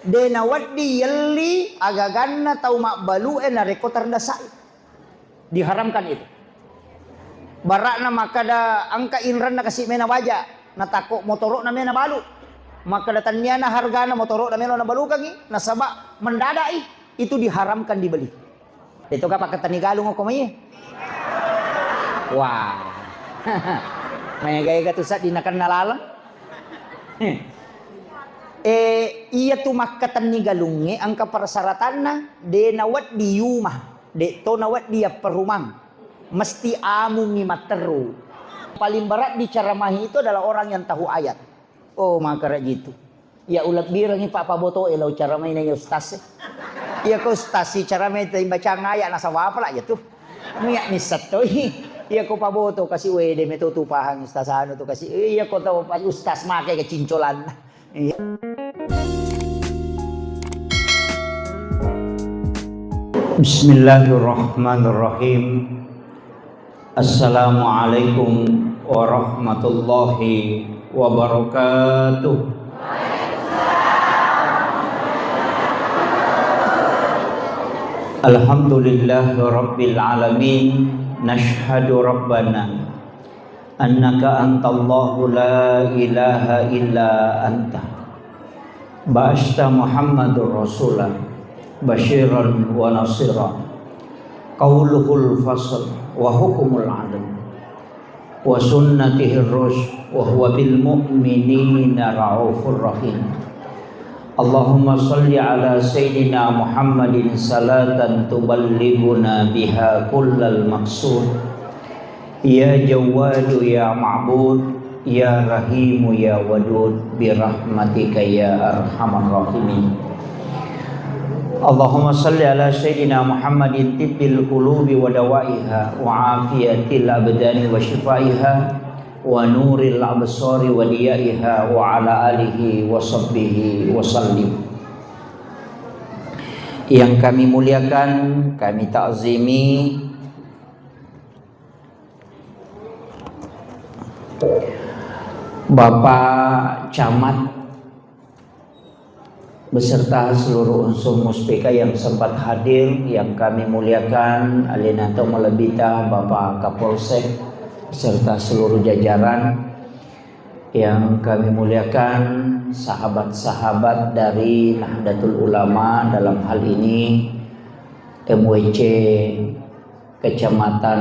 Dena waddi yalli agaganna tau makbalu na reko terdasai. Diharamkan itu. Barakna maka da angka inran na kasih mena waja. Natako motorok na mena balu. Maka datanya na hargana motorok na mena balu kagi. Nasaba mendadai. Itu diharamkan dibeli. Itu kapag katanigalong ako may. Wah. May gaya katusat di nakan nalalang. Iya tu makatan ni galunge ang kaparsaratan na de nawat di yumah de to nawat dia perumang mesti amu ni materu. Paling berat diceramahi itu adalah orang yang tahu ayat. Oh maka gitu. Ya ulat birang ni Pak Paboto elaw caramay na ustaz. Iya ko ustaz si caramay tay baca ngaya nasa wapa lah ya tuh. Miyak ni satoy. Iya ko Paboto kasi wede metutupahang ustaz ano to kasi iya ko tahu pa ustaz make kecincolan. Bismillahirrahmanirrahim. Assalamualaikum warahmatullahi wabarakatuh. Alhamdulillahi rabbil alamin. Nashhadu rabbana annaka antallahu la ilaha illa anta ba'asta Muhammadur Rasulah basyiran wa nasira qauluhul fasl wa hukumul adl wa sunnatihir rusyd wa huwa bil mu'minina raufur rahim. Allahumma salli ala sayyidina Muhammadin salatan tuballighuna biha kullal maqsud. Ya Jawadu ya Ma'bud, ya Rahimu ya Wadud, birahmatika ya arhamar rahimin. Allahumma salli ala sayyidina Muhammadin tibbil qulubi wa dawaiha wa afiyatil abdani wa shifaiha wa nuril absari wa diyaiha wa ala alihi wa sahbihi wa sallim. Yang kami muliakan, kami ta'zimi Bapak Camat beserta seluruh unsur muspika yang sempat hadir, yang kami muliakan Alinato Malabita, Bapak Kapolsek beserta seluruh jajaran, yang kami muliakan sahabat-sahabat dari Nahdlatul Ulama, dalam hal ini MWC Kecamatan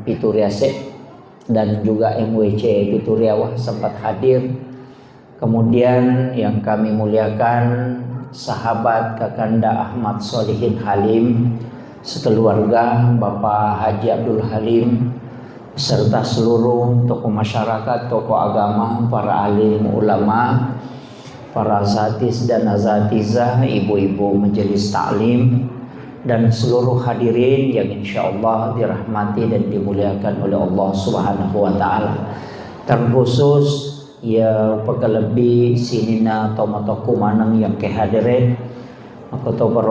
Pituriase dan juga MWC Pituriawah sempat hadir. Kemudian yang kami muliakan sahabat Kakanda Ahmad Solihin Halim sekeluarga, Bapak Haji Abdul Halim serta seluruh tokoh masyarakat, tokoh agama, para alim ulama, para asatis dan azatizah, ibu-ibu majelis taklim, dan seluruh hadirin yang insyaallah dirahmati dan dimuliakan oleh Allah Subhanahu wa taala. Terkhusus ya pekelebih sinina tomatoku manang yang kehadirin aku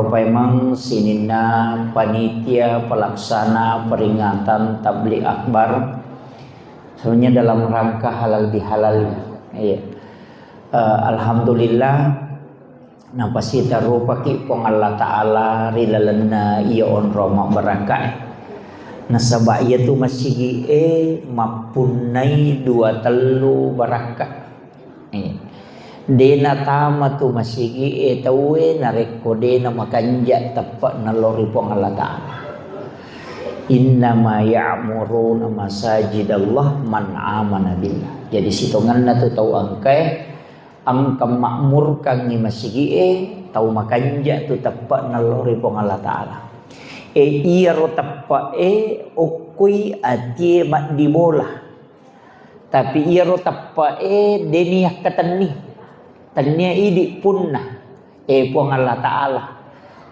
memang sinina panitia pelaksana peringatan tabligh akbar sebenarnya dalam rangka halal bihalal ya. Alhamdulillah napasi taru paki pong Allah Ta'ala rilalana iya on roma barakai nasaba iya tu masigi mapunai dua telu barakat dena tama tu masigi tawe nareko dena makanja tepat nalori pong Allah Ta'ala. Innama ya'muruna masajidallah man amana billah. Jadi sitongan na tu tau angkai angkam makmur kang ni masigi tau makanja tu tepat nalori pong Allah Ta'ala. Iya ro tepat ukui ati mat dibola. Tapi iya ro tepat deniah katani. Tanya idi punna puang Allah Ta'ala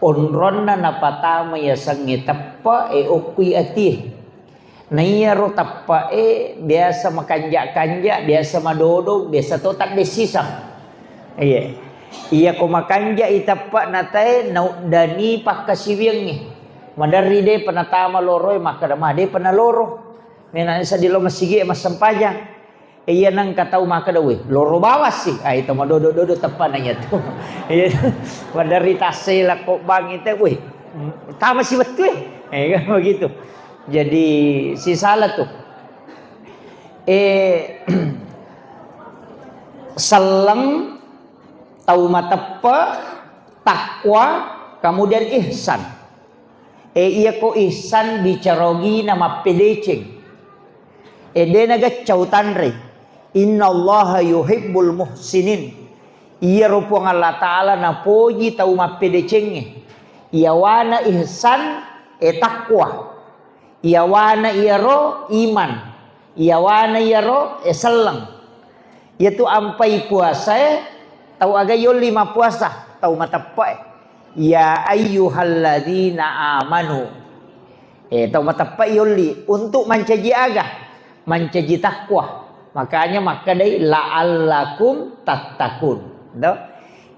onronna napatama ya sangi tappa ukui ati na iya ro tappa biasa makanja-kanja, biasa madodog, biasa totak desisang iya ko makanja itappa natai naudani pakasiwing madari de panatama loroy makadama de panaloro mena sa dilo masigi mas sampajang iya nang katau maka dawe loro bawas sih itu mah dodo tepan nanya tuh iya wadarita sela kok bang itu weh tama sih betul kan begitu. Jadi si salah tuh selang tau matepa takwa kemudian ihsan. Iya ko ihsan bicarogi nama pedeceng. Dia naga cautanre. Innallaha yuhibbul muhsinin. Iya rupang Allah Ta'ala na poji tau ma pedecenge. Iya wana ihsan takwa. Iya wana ro iman. Iya wana ro selang. Yaitu ampai puasa tau aga yo 5 puasa tau matapa. Ya ayyuhalladzina amanu. Tau matapa yoli untuk mencaji aga, mencaji takwa. Makanya maka dai la'allakum tattaqun.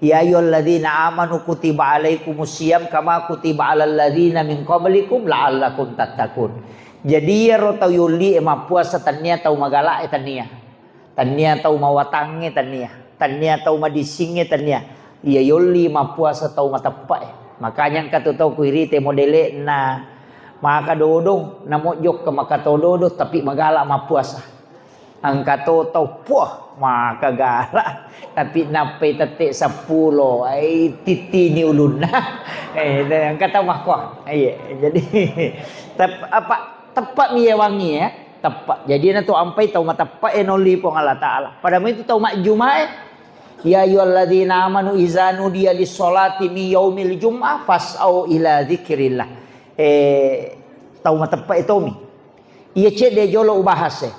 Ya ayyuhalladzina amanu kutiba alaikumusiyam kama kutiba alal ladzina min qablikum la'allakum tattaqun. Jadi ya ro tau yoli ema puasa tania tau magala tania. Tania tau mawatange tania. Tania tau madisinge tania. Iya yoli ma puasa tau matapa makanya katu tau kuirite modele na maka dodong na mojok ke maka dodo tapi magala ma puasa angkato tau puah maka gala tapi nape tete 10 ai titi ni ulun angkata mah kuah jadi tepat miye wangi ya tepat jadi na tu ampai tau matapa enoli pong Allah Taala pada itu tau mak jumae. Ya ayyuhalladzina amanu idza nudiya lis-sholati min yaumil jum'ah fas'au ila dzikrillah. Tau matepa itomi. Ia cek de jolo ubahase.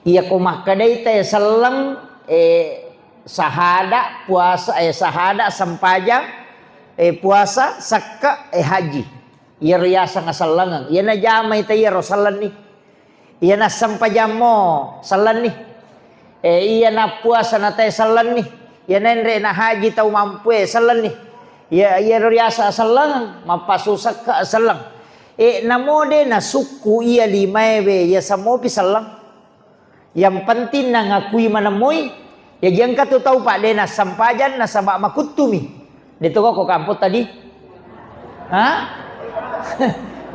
Ia komah kadai teh selang sahada puasa sahada sampajang puasa sakka haji. Ia riasa ngasalangan. Ia na jamai teh ia rosalan ni. Ia na sampajamo salan ni. Iya na puasa na tayo salan ni. Iya nendre na haji tau mampu salan ni. Iya riasa salang mapasusak ka salang. Namode na suku iya limaewe ya samopi salang. Yang penting na ngakui manamoy. Ya jangan katu tau pak de na sampajan na sabak makutumi. Dito ko kampot tadi. Hah?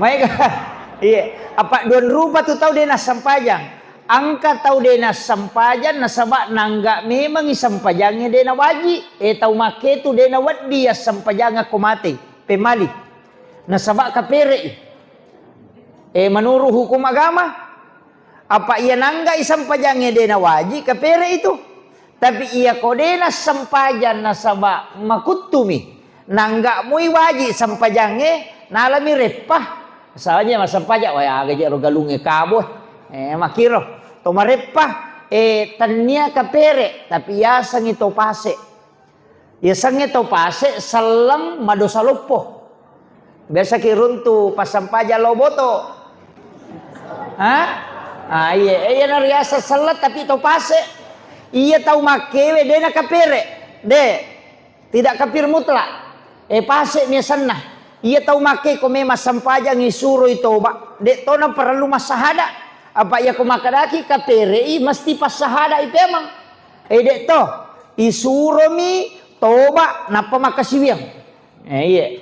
Mereka iya apa duan rupa tu tau de na sampajan. Angka tau dena sampajan na sabak nangga memang isampajangnya dena waji tau make tu dena wadi ya sampajanga komate pemali na sabak kapere menurut hukum agama apa ia nangga isampajangnya dena waji kapere itu tapi ia kodena sampajan na sabak makutumi nangga mui waji sampajangnya nalami repah soalnya mas sampajak wah agak rogalunge kaboh makiro tomarepa tania kapere tapi ya sangi topase ya sangi topase salang madosa lopo biasa kiruntu pasampaja loboto iya nariasa salat tapi topase iya tau makewe dena kapere tidak kapir mutlak pase nia sana iya tau make kome masampaja ngisuro itu de tona perlu masahada apa ya kumakadaki kapere mesti pas sahada itu emang dek to isuromi toba napa makasiwiang iya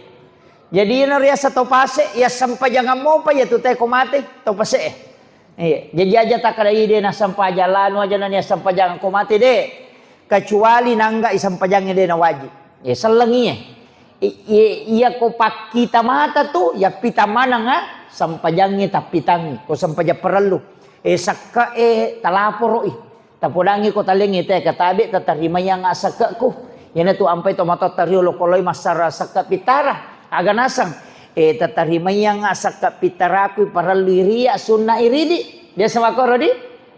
jadi na riasa to pase ya sampajang mo pa ya tu te komate to pase iya jadi aja takadai de na sampajallanu aja na ya sampajang komate de kecuali nangga isampajangnya de na wajib ya selenginya iya ko pakita mata tu ya pita mana nga sampajangnya tapitangi ko sampaja perlu sakka talaporo tapodangi ko talengi te katabi tatarima yang asaka ko yana tu ampai to mata tariolo koloi masara sakka pitara aga nasang tatarima yang asaka pitara ku perlu ria sunna iridi dia sama ko rodi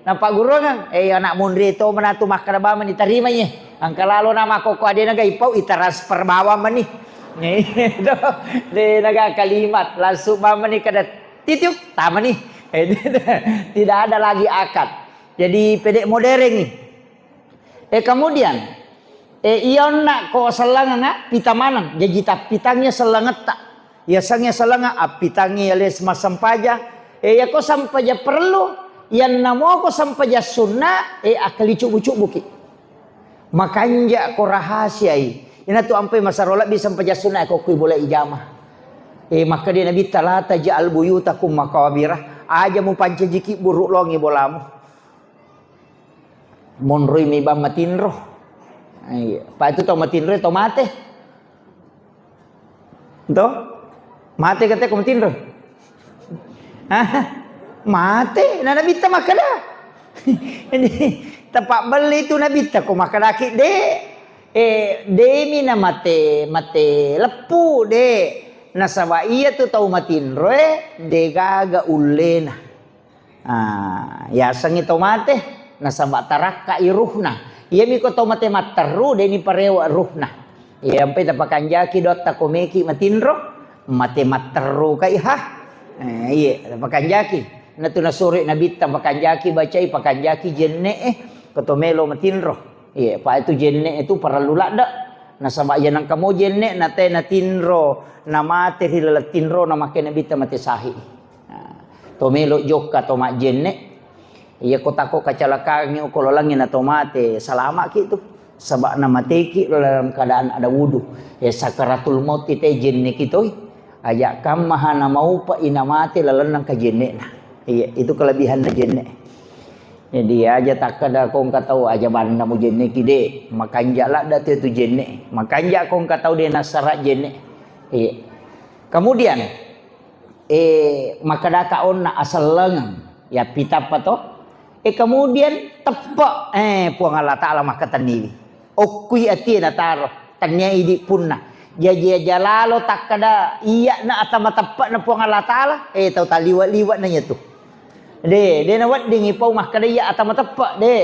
nampak guru kan anak mundri to menatu makraba mani tarimanya angkalalo nama ko adena ga ipau itransfer bawa mani de naga kalimat langsung mama nih kada titiuk tama nih tidak ada lagi akad jadi pedek modern nih kemudian ion nak ko selangan pita manang jadi tak pitangnya selangat tak ya sangnya selangan pitangnya les masampaja ya ko sampaja perlu Yang namo ko sampaja sunnah akali cubu-cubu ki. Makanya ko rahasiai. Ina tu ampai masarola bisa sampaja sunnah ko kui boleh ijamah. Maka dia nabi talata ja'al buyutakum makawabirah. Aja mu panca jiki buruk longi bolamu. Monroi mi bang matinro. Pak itu tau matinro tau mate. Toh? Mate kata ko matinro. Mate na nabita makada. Ini tapak beli tu nabita ko makada ki de. De na mate lepu de. Nasaba iya tu tau matinro de gaga ulena. Ya sangi tau mate nasaba taraka iruhna. Iya mi ko tau mate materu de ni parewa ruhna. Iya ampai tapakan jaki dotta komeki matinro mate materu kai ha. Iya tapakan jaki. Na tu nasuri nabita tapakan jaki bacai pakan jaki jenne kotomelo matinro. Iya pa itu jenne itu para lulada. Nasaba yan ang kamo jenne nate natinro na mate hilala tinro na makene bita mate sahi. Tomelo joka to mak jenne. Iya ko tako kacelakaan ni ko langin na tomate salama ki tu. Sabak na mateki dalam keadaan ada wudu. Ya sakaratul maut ite jenne kitoi. Ajak kam mahana mau pa ina mate lalanang ka jenne na. Iya itu kelebihan na jenne. Jadi aja tak kada kong katau aja banda mu jenne kide makanja lah dah tu jenne makanja kong katau dia nasarat jenne. Kemudian makada kaon na asal lengang ya pita pato kemudian tepak puang Allah Taala makatani okui ati na taro tanya idi punna jaja jalalo tak kada iya na atama tepak na puang Allah Taala tau taliwat-liwat nanya tu. De na wat dingi pau makada ya atama tepak de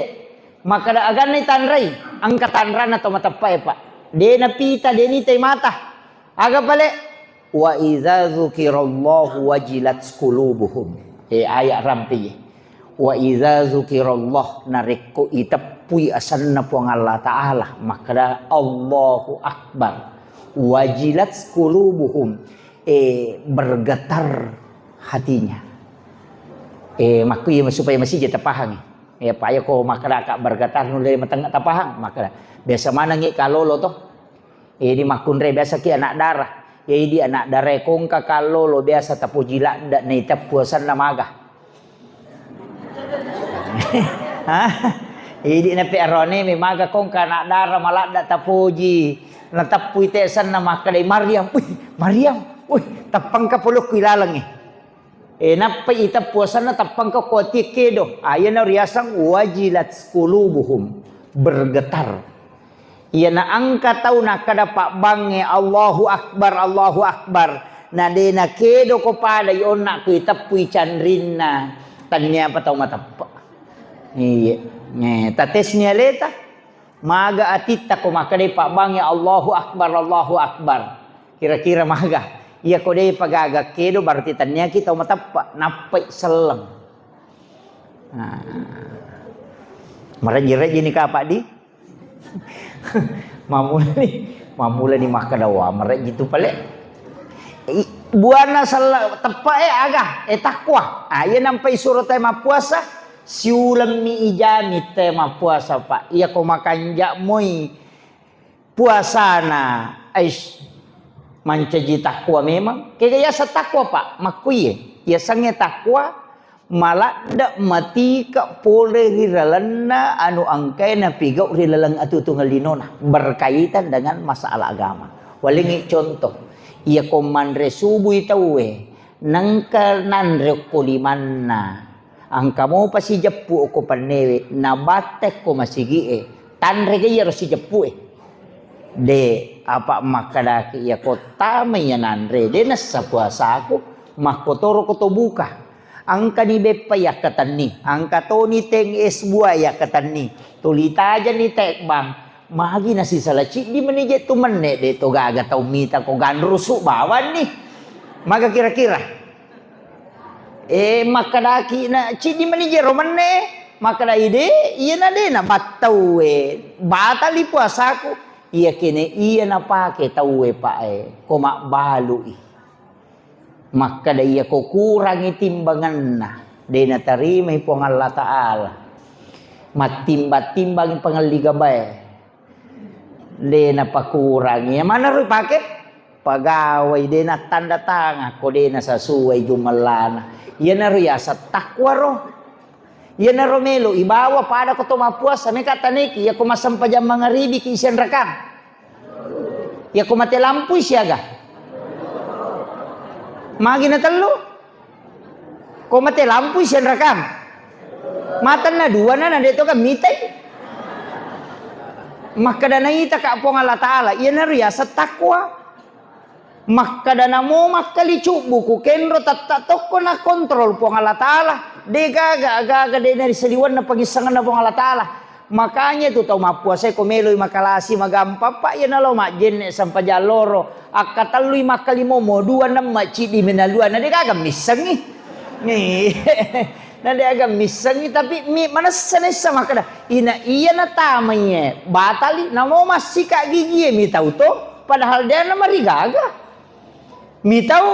makada agan ni tanrai angka tanran atau matepai pak de na pita de ni tay mata aga pale wa idza dzukirallahu wajilat qulubuhum ayat rampi wa idza dzukirallah nareko itapui asanna puang Allah Taala makada Allahu akbar wajilat qulubuhum bergetar hatinya. Maku ya supaya masih jeta pahang paya ko makara bergetar nulai matang tapahang makara biasa mana ngi kalolo toh di makunre biasa ki anak darah di anak darah kong ka kalolo biasa tapu jila dak nei tapuasan namaga di na perone mi maga kong ka anak darah malak dak tapuji na tapui tesan namaka dai Maryam tapang ka pulok ilalang napai ita puasana tapang ka koti kedo ayana riasang wajilat qulubuhum bergetar yana angka tau na kada pak bange Allahu akbar na dena kedo ko pada yon na ku itapui candrinna tanya apa tau matapa iya tatesnya leta maga atita ko makade pak bange Allahu akbar kira-kira maga iya ko dai pagaga kedo berarti tanya kita matapa napai selang. Maraji-raji ni ka pak di. mamula ni makadawa maraji tu pale. Buana salah tepa aga takwa. Iya nampai surat tema puasa siulam mi ijami tema puasa pak. Iya ko makanja moi puasana aish mancaji takwa memang kaya sa takwa pak makuye ya sange takwa malak dak mati ka pole rilalana anu angkai na pigau rilalang atu tungalinona berkaitan dengan masalah agama walingi contoh ia komandre subuh tawe nangka nanre kolimanna angkamo pasi jeppu ko panewe nabate ko masigi tanre gaya si jeppu de apa makadaki ya kota mayananre de nasa puasa aku makotoro koto buka angka ni bepa ya katani angka to ni teng es buah ya katani tulita aja ni tek bang magi nasi salaci di menije tu menne de to gaga tau mita ko ganrusu bawan nih maka kira-kira makadaki na ci di menije romane makada ide iya na de na batau batali puasaku iya kene iya na pake tawe pae koma balui maka da iya ko kurangi timbangan na Dena tarima ipong Allah Ta'ala. Matimba-timbang pangaligabay. Dena pakurangi. Mana rin pakai? Pagawai dena tanda tangan. Ko dena sasuway jumalana. Yan na rin sa takwa ro. Yan na romelo. Ibawa pada ko tumapuas. Sami kataniki. Ya kumasampadyan mga ribi kisiyan rakam. Ya kumatilampuy siya ga. Magi na talo. Kumatilampuy siya rakam. Matan na dua na nandito ka mitay. Makkadanayita ka po ng Allah Ta'ala. Yan na riya sa takwa. Makkadana mo makkalichubu ko. Kenro tatatok ko na kontrol po ng Allah Ta'ala. Di gaga di na risaliwan na pagisangan na po ng Allah Ta'ala. Makanya ito tau mapuasay kumeloy makalasi magampapa. Yan na lo majin sampajaloro. Akataloy makalimo mo. Dua na machidi minaluan. Na di gaga misang eh. Nadi agak misangi tapi mana sana sama kada ina iya na tamanya batali namo masih kak gigi mi tahu to padahal dia na marigaga mi tahu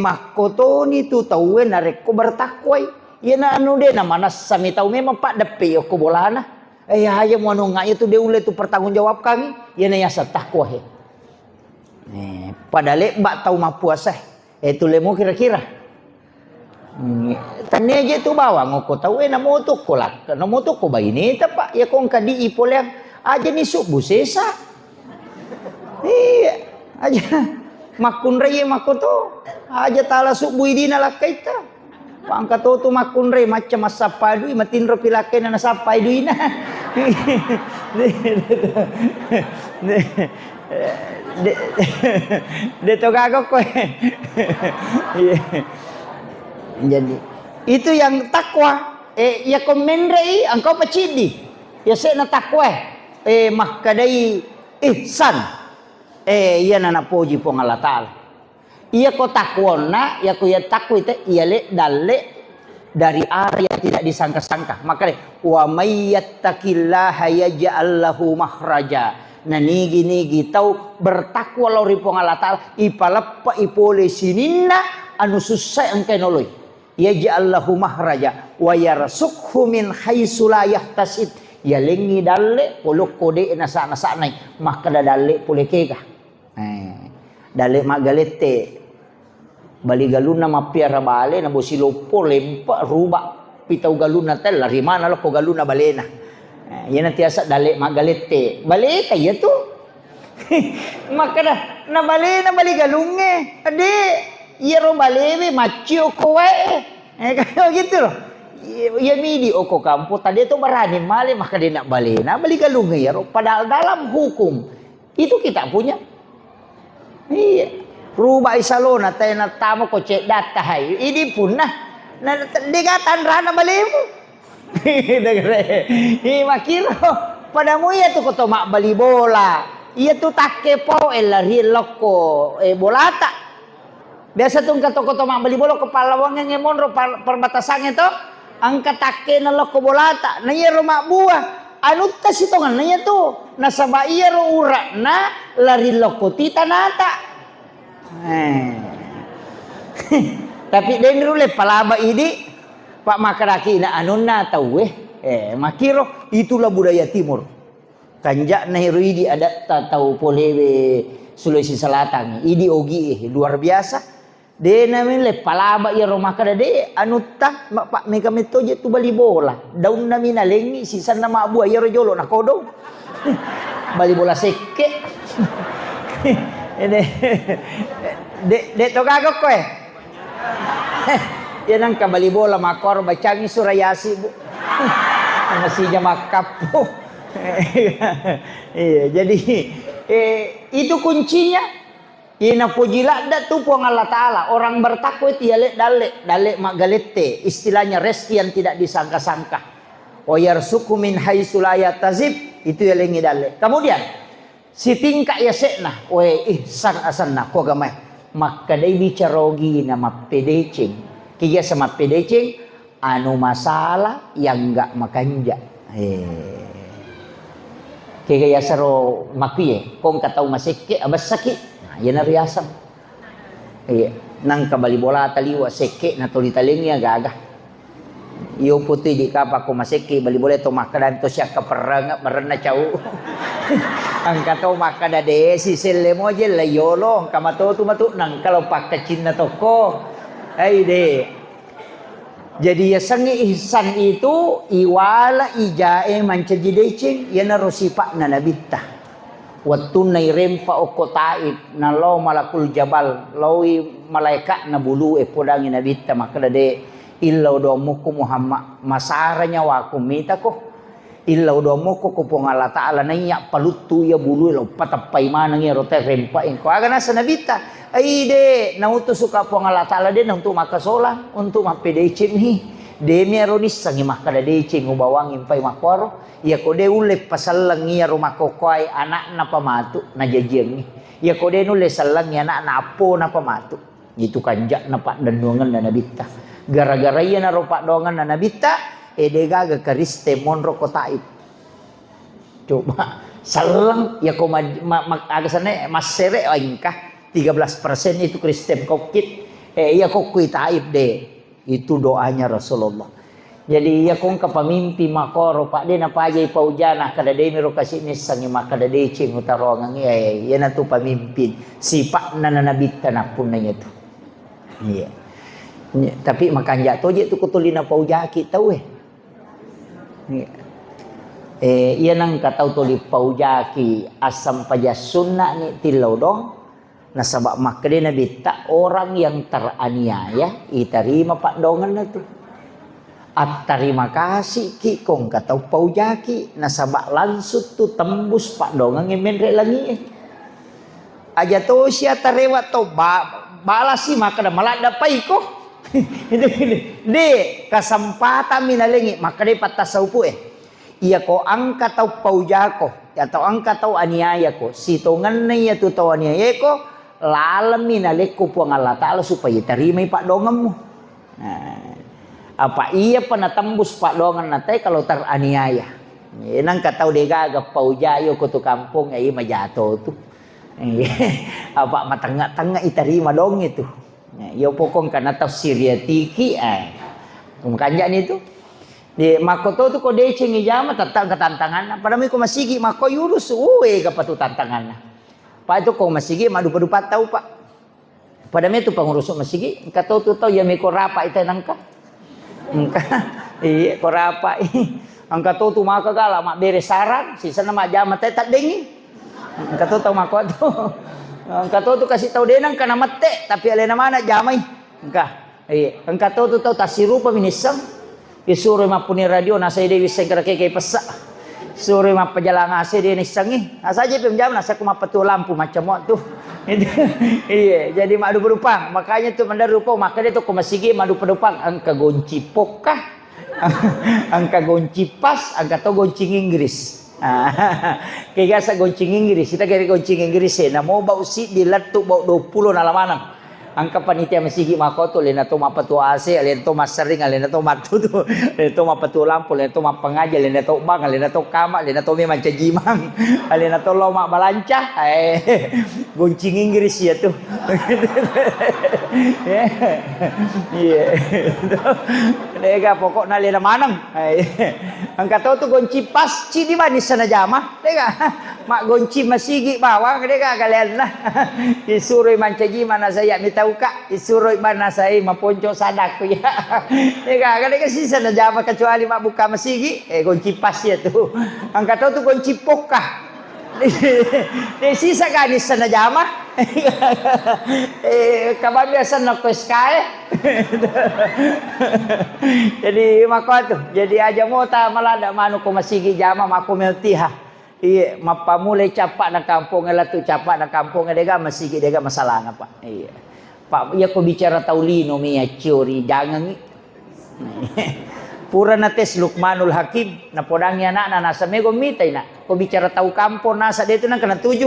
makoto ni tu tahu narek ko bertakwai iya na anu de na mana sami tahu memang pak depe ko bolana haya mo anu ngaya tu de ule tu pertanggung jawab kami iya na ya sa takwa he padahal bak tahu mapuasa tu lemo kira-kira tani aja tu bawa ngoko tahu namutuk ko lak namutuk ko ba ini pak ya kong kadi ipol yang aja ni subuh sesa iya aja makun reye makoto aja tala subuh ini nalak kaita pangkat tu makun reye macam asapa dui matin ro pilakai na nasapa dui na de to gago ko jadi itu yang takwa ya komendrei engkau pacidi ya saya na takwa makkadai ihsan iya na napoji po ng Allah Ta'ala iya ko takwona ya ko ya takwa ite iya le dalle dari area tidak disangka-sangka makanya wa may yattaqillaha yaj'al lahu makhraja nanigi-nigi tau bertakwa lauri po ng Allah Ta'ala ipalappa ipole sininna anu susah engkau noloy yaj'al lahu mahraja wa yarsuqhu min haitsu la yahtasib ya lengi dalle polok kode na sana sanay makada dalle polekega dalle magalete bali galuna mapiara bale na bosilopo lempa ruba pitaw galuna tel lari mana lo ko galuna balena yan tiasa dalle magalete bale kaya to makada na bale na bali galunge ade iya balebe macio kowe kayak gitu loh ya midi oko kampo tadi itu berani male maka dia nak balena balik galunge ya padahal dalam hukum itu kita punya iya rubah isalona tayo na tamo ko cek data hay ini pun nah digatan rana balemu makiro padamu ya tu ko mak bali bola iya tu takke po lari loko bolata biasa tuh kato-kato mak beli bola kepala wangen ngemon ro perbatasan itu angkat take na loko bolata na iya rumah buah anu tas itu kan nanya tuh nasaba iya ro ura na lari loko tita nata tapi den rule palaba ini pak makaraki na anu na tahu makiro itulah budaya timur kanjak na hiruidi ada tahu polewe Sulawesi Selatan idi ogi luar biasa de namile palaba ya rumah kada de anutta pak meka metoje tu bali bola daun na minalengi sisan na mabua ya rojolo na kodong bali bola seke de to gagok ko yan ang kabali bola makor bacangi surayasi bu masihnya makapo iya jadi itu kuncinya ina pujila da tu po Allah Ta'ala orang bertakwa itu ya dalle magalete istilahnya rezeki yang tidak disangka-sangka wa yarsuqu min haitsu la yahtasib itu ya lengi dalle kemudian si tingkah ya sekna we ihsan asanna ko gamay maka dai bicarogi na mapedecing kiya sama pedecing anu masalah yang enggak makanja kaya saro makiye kung kataw masike abas sakit yan na riyasam nang kabali bola taliwa seke na tulitalingnya gaga Iyo putih di kapa ko masiki bali boleh to makadan to siya kaperang marana chau. Ang kato makada de si sele mo je la yolo kamato tu matu nang kalau pak kecin na toko. Ai de. Jadi ya sangi ihsan itu iwala ijae mancajidecing yana rosipa na nabitta. Watun na irempa o kotaib na law malakul jabal lawi malaikat na bulu podangin nabitta makada de ilaw do mo ko Muhammad masaranya wa kumita ko ilaw do mo ko pong Allah Ta'ala nanya palutu ya bulu lo patapay manang ya rote rempa ko aga na sa nabita ay de nauto suka pong Allah Ta'ala de untuk makasola untuk mapedecim hi de meronis sangi makadadecing ubawangin pay makwaro ya ko de ule pasallang ya rumakokoy anak na pamatu na jajeng ya ko de ule sallang ya anak na apo na pamatu itu kanjak na pak danduangan na nabita gara-gara iya na ropak dongan na nabita edega ga kariste monro kotaib coba salang ya ko agasane masere ingkah 13% itu Kristen kokit iya ko kuitaib de itu doanya Rasulullah jadi ya kong kapamimpi makoro pak de na pajay paujana kada de miro kasi ni sangi makada de cing utarongang iya na tu pamimpin sipak na nabita na pun na itu iya tapi makanya toje tu kutulina paujaki tahu iya nang katau tuli paujaki asam pajasunna ni tilaw dong nasabak makde nabita orang yang teraniaya iterima pak dongan na tu at terima kasih ki kong katau paujaki nasabak langsut tu tembus pak dongan ngemenre langi aja to sia tarewat to balas si makada malada pai ko itu de kasempatan minalengi makade patasaupu iya ko angka tau paujako atau angka tau aniaya ko sitongan na iya tu tau aniaya ko lalam minaleko puang Allah Ta'ala supaya terima pak donganmu apa iya pernah tembus pak dongan natai kalau teraniaya nang katau dega aga paujayo ko tu kampung iya majato tu apa matengah-tengah iterima dong itu yo pokong kana tafsir ya tiki makanya itu di makoto tu ko deceng ijama tatang ketantangan padahal ko masigi mako yurus uwe ka patu tantangan pak itu ko masigi madu padupat tahu pak padahal itu pengurus masigi kato tu tahu ya meko rapa itu nangka iya ko rapa angka tu maka gala mak beres saran sisa nama jama teh tak dengi angka tu tahu mako tu angka tu kasih tahu denang kana mate tapi alena mana jamai angka iya angka tu tahu tasirupa minisam isure mapuni radio nasa ide wis segera keke pesak sore map pejalan ase dia nisangi asaje pemjam nasa ku mapatu lampu macam waktu iya jadi madu berupang makanya tu mandar rupa maka dia tu ku masigi madu pedupang angka gonci pokah angka gonci pas angka to goncing Inggris kayak sa goncing Inggris kita kira goncing Inggris na mau bau si diletuk bau 20 na lamanang angka panitia masigi makoto lena to mapatu ase lena to masering lena to matu tu lena to mapatu lampu lena to mapengaja lena to bang lena to kama lena to memang cajimang lena to loma balanca goncing Inggris ya tu iya dega pokokna lena manang angka to tu gonci pas ci di manis sana jama dega mak gonci masigi bawang dega kalian lah disuruh mancajiman saya minta uka disuruh mana saya maponco sadak ya dega kadang sisa na jama kecuali mak buka masigi gonci pas ya tu angka tu gonci pokah di sisa ganis sana jama kabar biasa nak peskai jadi maka tu jadi aja mota malah ada manu ko masigi jama mako meltiha iya mapa mulai capak na kampung la tu capak na kampung dega masigi dega masalah apa iya pak ya ko bicara taulino mia ciori jangan pura na tes Luqmanul Hakim na podangnya anak nasa mego mitai na ko bicara tau kampung nasa dia tu nang kena 7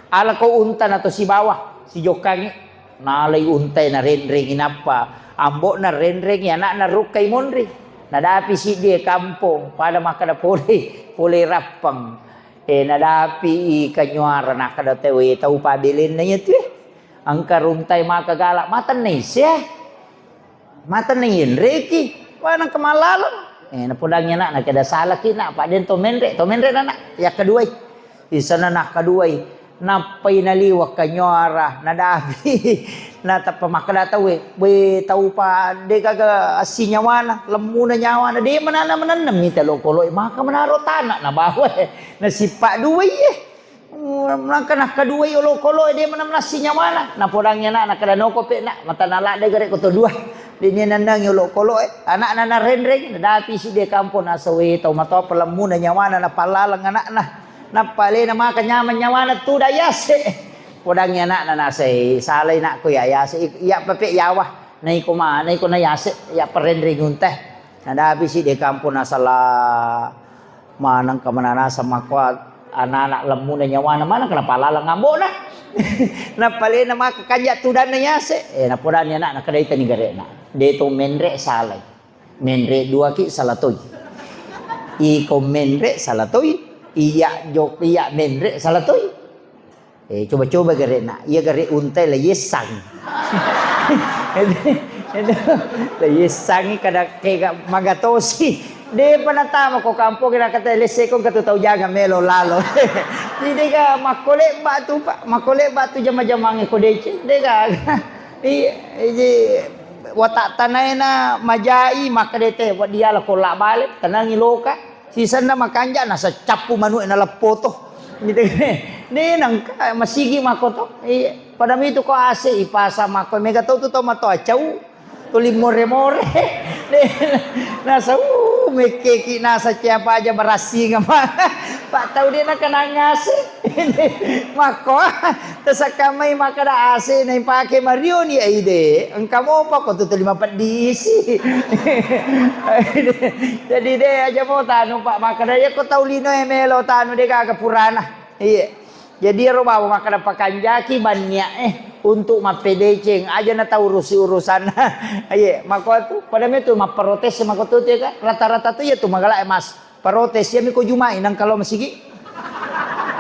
ala ko unta na to si bawah si jokangi nalay untay na renrengin apa ambo na renreng ya anak na rukay monri nadapi si dia kampung pada makada pole rapang nadapi kanyuara nakada tewe tau pabilin na yun angka runtay makagalak matan na isya matan na yun reki nang kemalalon. Napudangnya nak kada salah kina pak den to menre nak. Ya kedua. Di sana nak kedua. Napai naliwak kanyara nadabi na tapamakada tahu we tahu pa de kaga asinyawana lemuna nyawana de mananam ni telokolo maka menaro tanah na bawa na sipak duai maka nak kedua olokolo de manam asinyawana na podangnya nak kada noko pe nak mata nala de gare koto dua de ni nandang olokolo anak nana renreng nadapi si de kampung asawe tahu mata pelemuna nyawana na palalang anak nah napale na mga kanyaman nyawana tu dayase podangnya nak na say salay nak ko yayase ya pape yawa nay ko na yase ya perendring teh nadabi si de kampo na sala manang kamanana sama ko anak lemu na nyawana mana kana palala ngambo na napale na mga kanya tu dan na yase na podangnya nak nakadayta ni gare na deto menre salay menre dua ki salatoy iko menre salatoy iya jok iya menre salatoy coba gare na iya gare untai la yesang la yesang kada kega magatosi de panatama ko kampo kira kata lese ko katu tau jaga melo lalo di ka makole batu jama-jamange ko dece de ka watak tanay na majai makadete wa dia la ko la balik tanangi loka sisan na makanja nasa capu manu na lapoto gitu ni nang masigi makoto padami itu ko ase ipasa mako mega to mato acau to limore nasa mekeki nasa siapa aja berasi ngama pak tahu dia nak kena ngase mako tasakamay makada ase na ipake Mario ni aide engkamo pa ko to 54 diisi jadi de aja mo tanu pak makada ya ko taulino emelo tanu de kagapurana iya jadi roba makada pakanjaki banyak untuk mapedeceng aja na tahu urusan iya mako tu pada me tu maprotes mako tu ka rata-rata tu ya tu magala mas protes ya mi ko jumai nang kalau masigi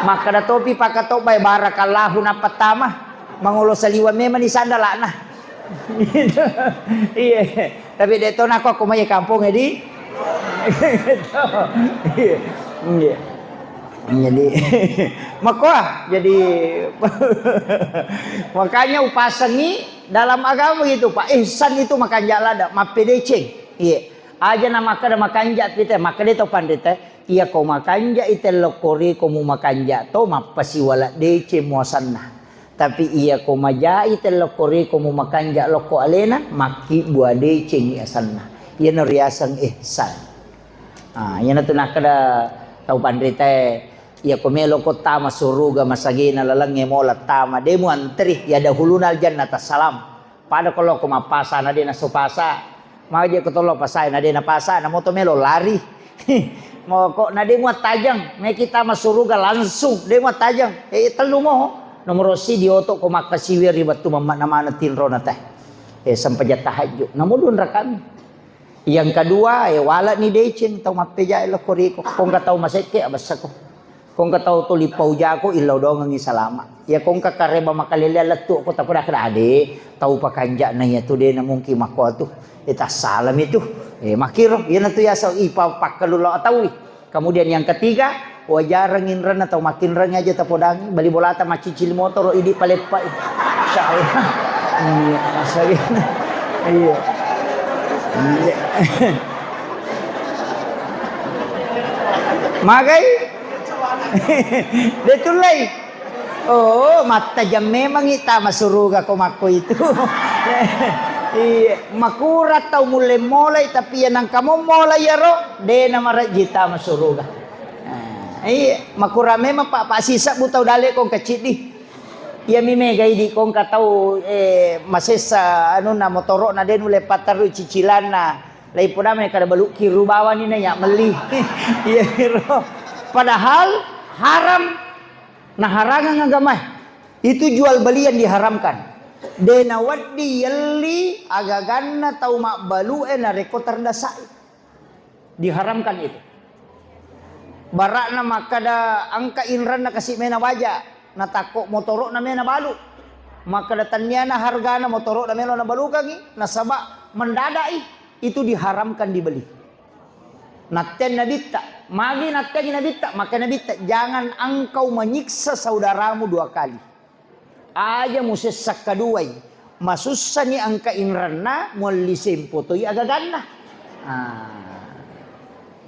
makada topi pakato bay barakallahu na patama mangulo saliwan me mani sandala na iya tapi deto na ko kumay kampung di iya jadi jadi makanya upasangi dalam agama gitu Pak ihsan itu makan jalada mapedeceng iya aja nama kada makanja pite makade to pandite iya ko makanja ite lokori ko mu makanja to mapasiwala dece muasanna tapi iya ko maja ite lokori ko mu makanja loko alena maki bua dece ni asanna iya no riasang ihsan iya na tunakada tau pandite iya ko melo ko tama suruga masagina lalang mola tama demu antri ya dahulunal jannata salam pada kalau ko mapasa na din asupasa maja ko tolo pasay na din napasa na moto melo lari mo ko na din mo tajang may kita masuruga langsung de mo tajang telu mo nomor si dioto ko makasiwir batu namana tinro na teh sampajat tahajud namudun ra kami yang kedua wala ni deceng tau mapeja lo koriko kung ka tau maseke abasa ko kung ka tau tulipau jako ilaw dong ngi salama ya kung ka kareba makalilala tu ko tapuda kada ade tau pakanja na ya tu de na mungkin mako tu ita salam itu makiro yan tu ya sa ipa pakalulo atawi kemudian yang ketiga wajarangin ran atau makin rang aja tapodang bali bolata macicil motor idi palepa insyaallah iya asali iya magai detulay mata jam memang ita masuruga ko mako itu makurat tau mulai tapi yang kamu mulai ya ro de nama rajita masuruga makura memang pak sisa butau dale kong kecil di ya mime gai di kong katau masesa anu na motoro na den ule pataru cicilan na lai puna me kada baluk kiru bawa ni na ya meli iya ro padahal haram nah harangan agama itu jual beli yang diharamkan dena waddi yalli agaganna tau mak balu na reko terdasai diharamkan itu barakna makada angka inran na kasih mena waja na takok motoro na mena balu makada tanyana hargana motoro na mena na balu kagi na sabak mendadai itu diharamkan dibeli. Naten Nabi tak, magi naten Nabi tak, maka Nabi tak, jangan engkau menyiksa saudaramu 2 kali. Aja musesak kaduai, masusani angka inrana mulli sempotoi agagana.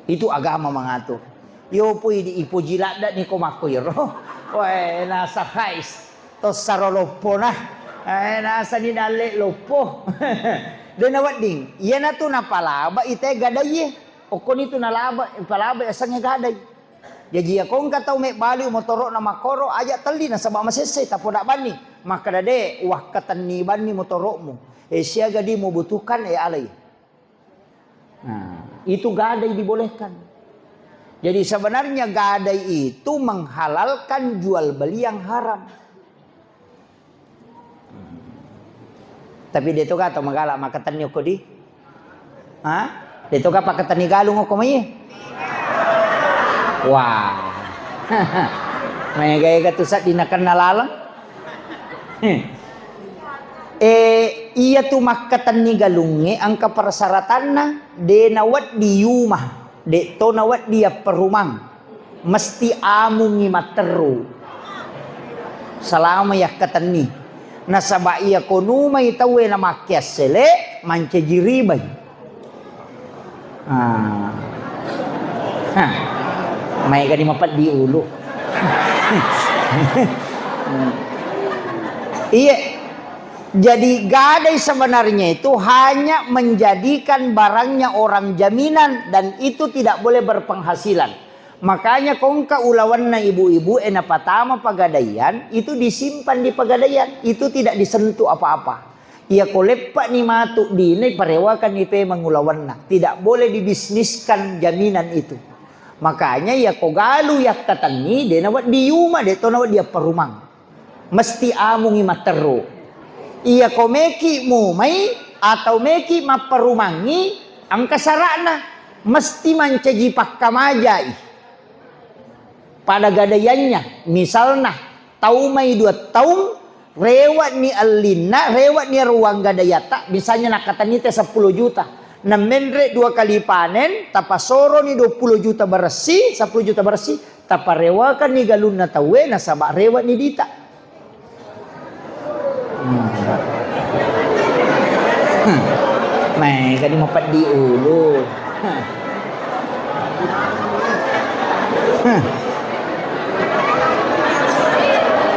Itu agama mengatur. Yo pui di ipo jilada ni komakoiro. Wah, nasa kais, tos sarolopo na. Nasa ni dale lopo. Denawat ding, iya na tu napalaba ite gadaye. Okon itu nalaba, palaba asangnya gaday. Jadi akong katau mek bali motoro na makoro aja tali na sabak masese tapo dak bani. Maka dade wah katani bani motoro mo. Sia gadi mo butuhkan alay. Nah, itu gadai dibolehkan. Jadi sebenarnya gadai itu menghalalkan jual beli yang haram. Tapi dia tu kata magala makatan niyo ko di. Ha? Dito ka pakatani galong ko may. Wah. May gaya ka to sa dinakan nalalang. Iya tu makatan ni galunge ang kaparsaratan na de nawat di yumah. De to nawat dia perumang. Mesti among ni materu. Salama ya katan ni. Nasaba iya konumay tawe na makyas sele mancejiribay. May ka di mapat di ulo. Iya. Jadi gadai sebenarnya itu hanya menjadikan barangnya orang jaminan dan itu tidak boleh berpenghasilan. Makanya kongka ulawan na ibu-ibu ena patama pagadaian itu disimpan di pagadaian, itu tidak disentuh apa-apa. Ia kolepak ni matuk di ini parewakan ipe mengulawan na. Tidak boleh dibisniskan jaminan itu. Makanya ya kogalu ya katani dia nawat di yuma dia to nawat dia perumang. Mesti amungi materu. Ia komeki mumai atau meki maperumangi ang kasarana mesti mancaji pakkamajai. Pada gadayannya misalnya taumai 2 tahun rewat ni alina, rewat ni ruang gadayata, misalnya nakatan teh 10 juta. Namenre 2 kali panen, tapasoro ni 20 juta bersih, 10 juta bersih, taparewakan ni galun na tawe, nasabak rewat ni dita. May kani mapat di ulo.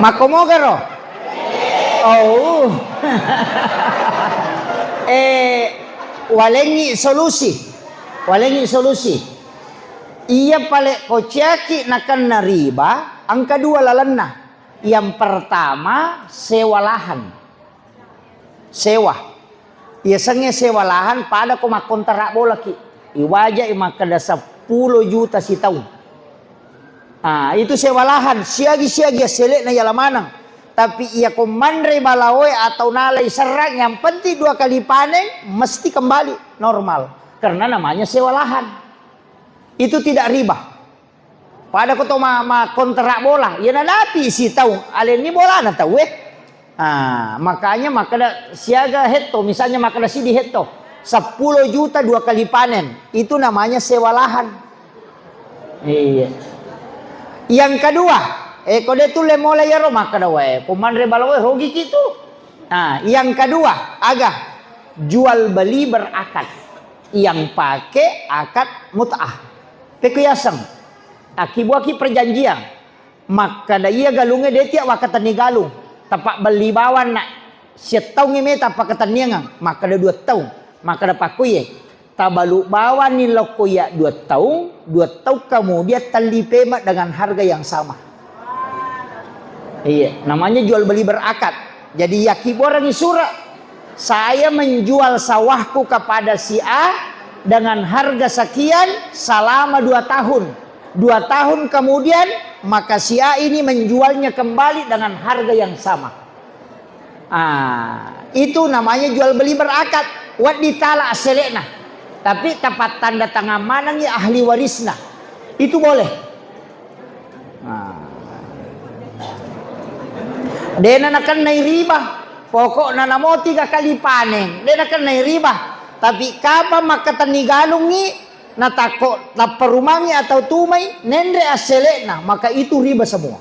Makomo karo? Oh. Walengi solusi. Walengi solusi. Ia pale kociaki nakan nariba, ang kedua lalenna. Yang pertama sewa lahan. Sewa. Biasanya sewa lahan pada kontrak bola ki. Iwaja imakada 10 juta si tahun. Itu sewa lahan. Siagi-siagi selek na yalamanang. Tapi ia komandre balawe atau nalai serang. Yang penting 2 kali panen mesti kembali normal. Karena namanya sewa lahan. Itu tidak riba. Pada koto kontrak bola. Ya nadapi si tahun. Alen ni bola na tahu makanya makada siaga hetto. Misalnya makada sidi hetto. 10 juta 2 kali panen. Itu namanya sewa lahan. Iya. Yang kedua, kode tu le mulai ya ro makada wae. Komandre balawe rogi gitu. Yang kedua, agak jual beli berakad. Yang pakai akad mut'ah. Pekuyasang. Akibuaki perjanjian. Maka da iya galungnya dia tiak wakatan ni galung. Tapak beli bawan nak. Setahun ini tapak ketaniangan. Maka da 2 tahun. Maka da pakuye. Tabalu bawan ni lokoya 2 tahun. 2 tahun kemudian tali pemat dengan harga yang sama. Iya. Namanya jual beli berakad. Jadi yakibu orang surat. Saya menjual sawahku kepada si A. Dengan harga sekian selama 2 tahun. 2 tahun kemudian maka si A ini menjualnya kembali dengan harga yang sama. Itu namanya jual beli berakad. Wat ditala aselekna. Tapi tepat tanda tangan manang ya ahli warisna. Itu boleh. Dena nakan nai riba. Pokok nana mau 3 kali panen. Dena kan nai riba. Tapi kapa maka tanigalungi na tako na perumangi atau tumai nendre asele na maka itu riba semua.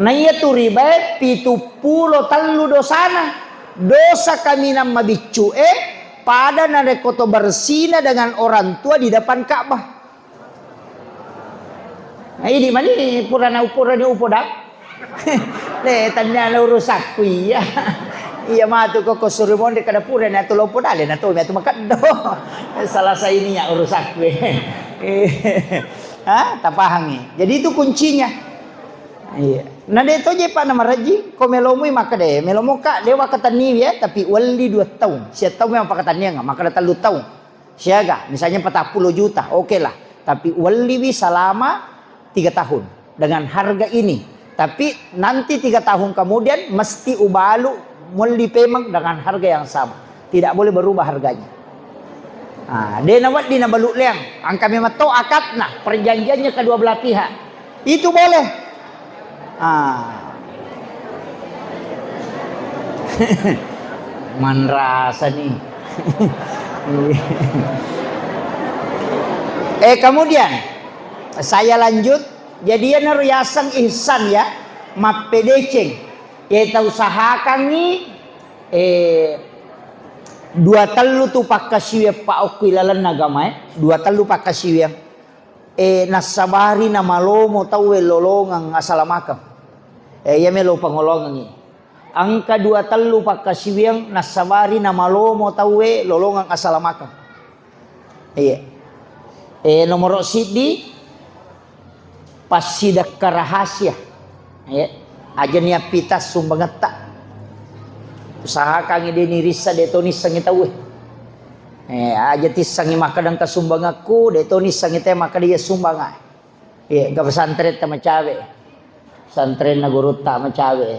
Na iya tu riba 70 dosana. Dosa kami nam mabicu pada narekoto bersina dengan orang tua di depan Ka'bah. Nah ini mani purana upodak. Le tanya lo rusakku iya. Iya mah tu koko surumon de kada purana tu lo podale na tu tu makado. Salah saya ini ya urusakku. Tapahangi. Jadi itu kuncinya. Iya. Nah deto je pak nama raji ko melomu maka de melomu kak dewa katani ya tapi wali 2 tahun. Sia tahu memang pakatania enggak maka datang 2 tahun. Siaga misalnya 40 juta oke lah. Tapi wali wi selama 3 tahun dengan harga ini. Tapi nanti 3 tahun kemudian mesti ubalu wali pemang dengan harga yang sama. Tidak boleh berubah harganya. Dia nawat di nabalu leang. Angka memang to akad nah perjanjiannya kedua belah pihak. Itu boleh. Man rasa nih. Kemudian saya lanjut. Jadian riasan ihsan ya. Mapedeceng. Yaitu usahakan nih. 2 telu tu pakasiwe pa okuilalan nagama 2 telu pakasiwe nasabari na malomo tawe lolongang asalamakam. Ya melo pangolongan ni. Angka 2 telu pakasiwang nasabari na malomo tawe lolongang asalamakam. Iya. Nomor sidi pasidak karahasia. Ya. Aja niya pitas sumbangata. Usahakan ide ni risa detoni sangi tawe. Aja tisangi makadang kasumbang aku detoni sangi teh maka dia sumbang. Iya, ka pesantren sama cawe. Santren na guru tak macawe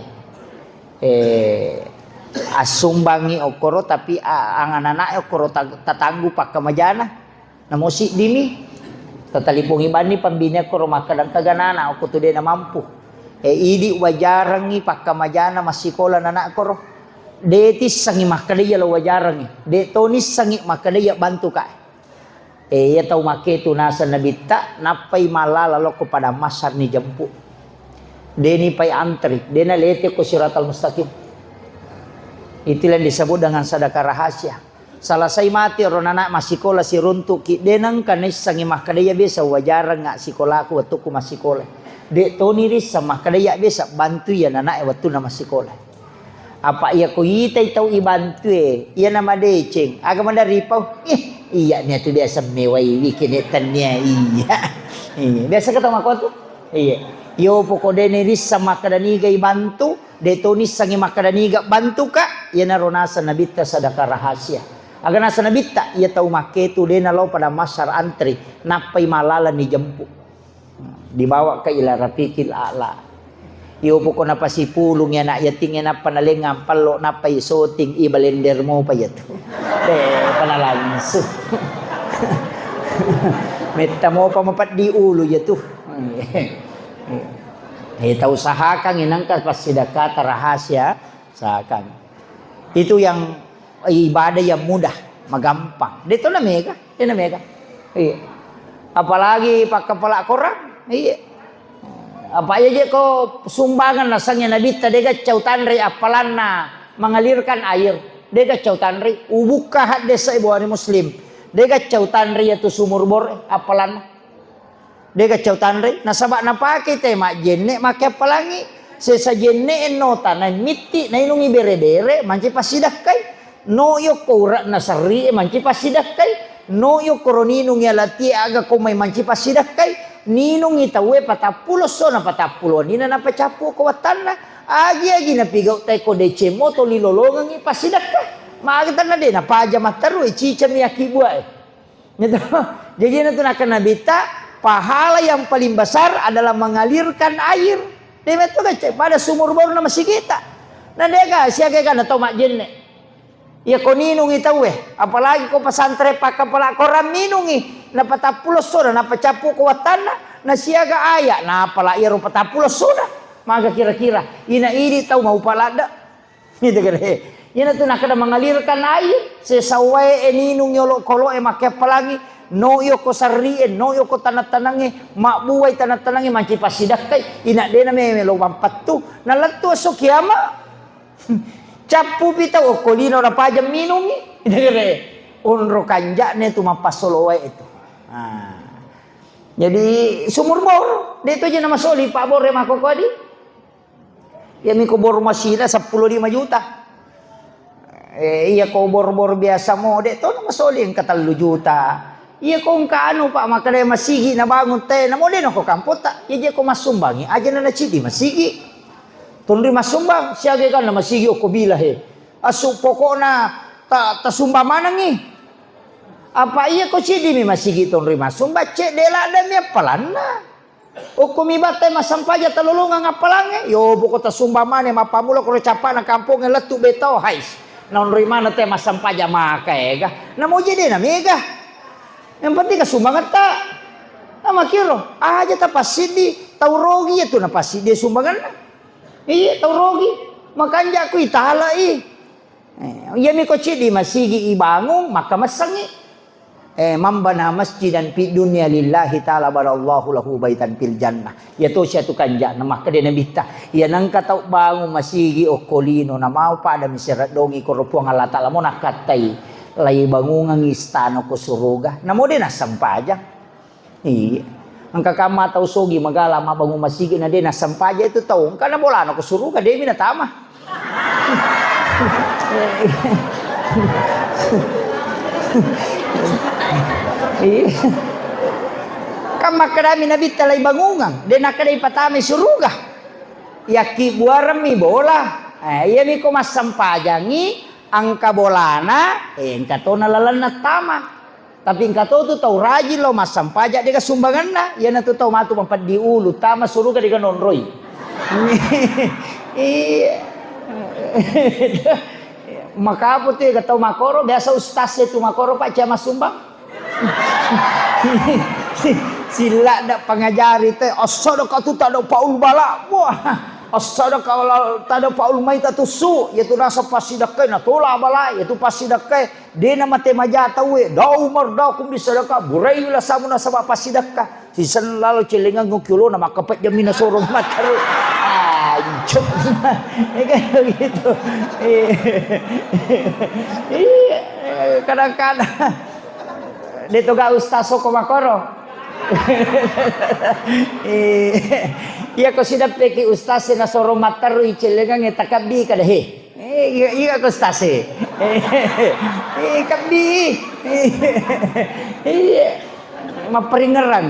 asumbangi okoro tapi ang anak okoro tatanggu pak kamajana namo si dimi tatalipungi bani pambina okoro makadang kaganana okoro tu dia na mampu idi wajarangi pak kamajana masikola anak okoro detis sangi makadaya lo wajarangi detonis sangi makadaya bantu ka ya tau make tu nasa nabita napai malala lo kepada masar ni jemput Deni pai antri, dena lete ko siratal mustaqim. Itulah yang disebut dengan sedekah rahasia. Salah saya mati orang anak masih sekolah si runtuk denang kanis sangi makadaya biasa wajaran ngak sekolah aku waktu ku masih sekolah. Dek toni ris sama makadaya biasa bantu ya anak waktu nama sekolah. Apa ia ko itai tau ibantu ia nama deceng. Agak mana ripau. Iya ni tu biasa mewai wikenetannya iya. Biasa ketemu aku tu. Iya. Yo pokoknya neris sama kadaniga bantu, detonis sangi makadaniga bantu ka, ya naronasa nabita sedekah rahasia. Agar nasa nabita, ia tahu make tu dena lo pada masar antri, napai malala ni jemput, dibawa ke ila rafiqil a'la. Yo pokoknya pasi pulung ya nak ya tingin apa nalengam palo napai soting ibalender mo pa yato. Panalansu. Meta mo pa mapat di ulo ya tuh. Kita usahakan inangkat pas sedekah rahasia usahakan. Itu yang ibadah yang mudah, magampang. Dito na mega, Iya. Apalagi pak kepala korang, iya. Apa aja ko sumbangan nasangnya nabi tadega cautanri apalanna mengalirkan air. Dega cautanri ubukah desa ibu hari muslim. Dega cautanri yaitu sumur bor apalanna. Dega cautanri nasabak napake tema jenne make apalangi sesa jenne nota na miti na inungi beredere manci pasidakai no yo kora nasari manci pasidakai no yo koroninu ngalati aga ko may manci pasidakai ninung itawe patapulo sona patapulo nina na pacapu ko watanna agi na pigaw tay ko de chemo to lilolongan pasidakai maagita na din na paja mataru cica miyaki buai gitu. Jadi na tu nak nabita pahala yang paling besar adalah mengalirkan air. Dia itu kan pada sumur bor na masih kita. Nah dega siaga kan atau mak jenne. Ya ko ninungi tawe, apalagi ko pasantre pakapala koram ninungi na patapulos soda na pacapu ko watana na siaga aya na pala iro patapulos soda. Maka kira-kira ina ini tahu mau palada. Gitu kan. Yan tu nak mengalirkan air sesawai eninung yolo kolo make pelangi no yo ko sarrien no yo ko tanat-tanangi mak buai tanat-tanangi manci pasidakai ina dena me lo pampatu na lattu so kiama capu pita o kolino na pajam minungi gitu. Unro kanjane tu mapasolo wae itu. Jadi sumur bor dia tu aja nama soli pak bor mah kok adi. Ya mi ko bor masina 15 juta. Iya ko bor-bor biasa mo de to nama soli ang 3 juta. Iya ko kaano pak makada masigi na bangun te na mo de no ko kampota. Iya ko masumbangi aja na cidi masigi. Tunri masumbang siya kan na masigi o ko bila he. Asu pokokna ta sumba manangi. Apa iya ko cidi mi masigi tunri masumba cek dela da mi apalana. O ko mi batay masampaja talulungan apalange. Yo buko ta sumba mane mapamulo ko capana kampung letu beto hais. Naon rimana teh masam paja maka ega. Na mau jadi na mega. Yang penting kasumbangan tak. Nama kiro aja ta pasidi tau rogi itu na pasidi sumbangan. Iya tau rogi. Makanya aku itala iya mi ko cidi masigi ibangung maka masangi. Mambana masjidan fi dunya lillahi ta'ala barallahu lahu baitan fil jannah. Ya to siya tu kanja na maka de nabita. Ya nang katau bangun masigi o kolino na mau pada misirat dongi ko rupuang Allah ta'ala mo nakatay lay bangungang istano ko suruga. Na mo din nasampaja. Iya. Ang kakama tau sogi magala mabangun masigi na din nasampaja itu taong kana bola no ko suruga de mi na tama. Kama kadami nabita lay bangungang de nakadai patami suruga yaki buarami bola iya mi ko masampajangi angka bolana engka to nalalan na tama tapi engka to tu tau rajin lo masampaja de kasumbangan na ya na tu tau matu pampat di ulu tama suruga de nonroi maka apa tu ya tau makoro biasa ustaz itu makoro pak cama sumbang sila dak pengajari teh asada ka tu tak ada paul bala wah asada kalau tak ada paul mai tu su yaitu rasa pasidakai na tola bala yaitu pasidakai de na mate majata we da umar da kum disadaka burai la samuna sabab pasidaka sisan lalu celengan ngukulo na makapet jamina sorong matar anjut kayak gitu kadang-kadang dito ga ustaso ko makoro. Iya ko sidap peki ustase na soro mataru icelengan etakabi kada he. Iya ko ustase. Kabi. Maperingeran.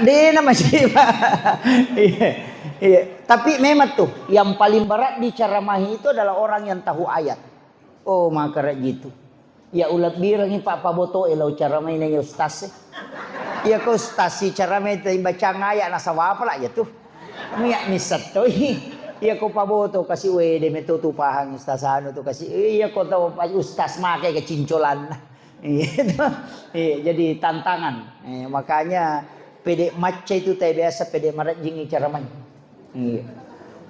Di nama siapa? Iya. Tapi memang tuh yang paling berat di caramahi itu adalah orang yang tahu ayat. Oh maka gitu. Ya ulat birangi pak paboto elau cara mainnya ustaz. Ya ko ustaz si cara main baca ngaya nasa apa lah ya tuh. Miak misat tuh. Ya ko paboto kasih wede metutu pahang ustaz anu tuh kasih. Iya ko tahu ustaz make kecincolan. Jadi tantangan. Makanya pede maca itu teh biasa pede marat jingi cara main.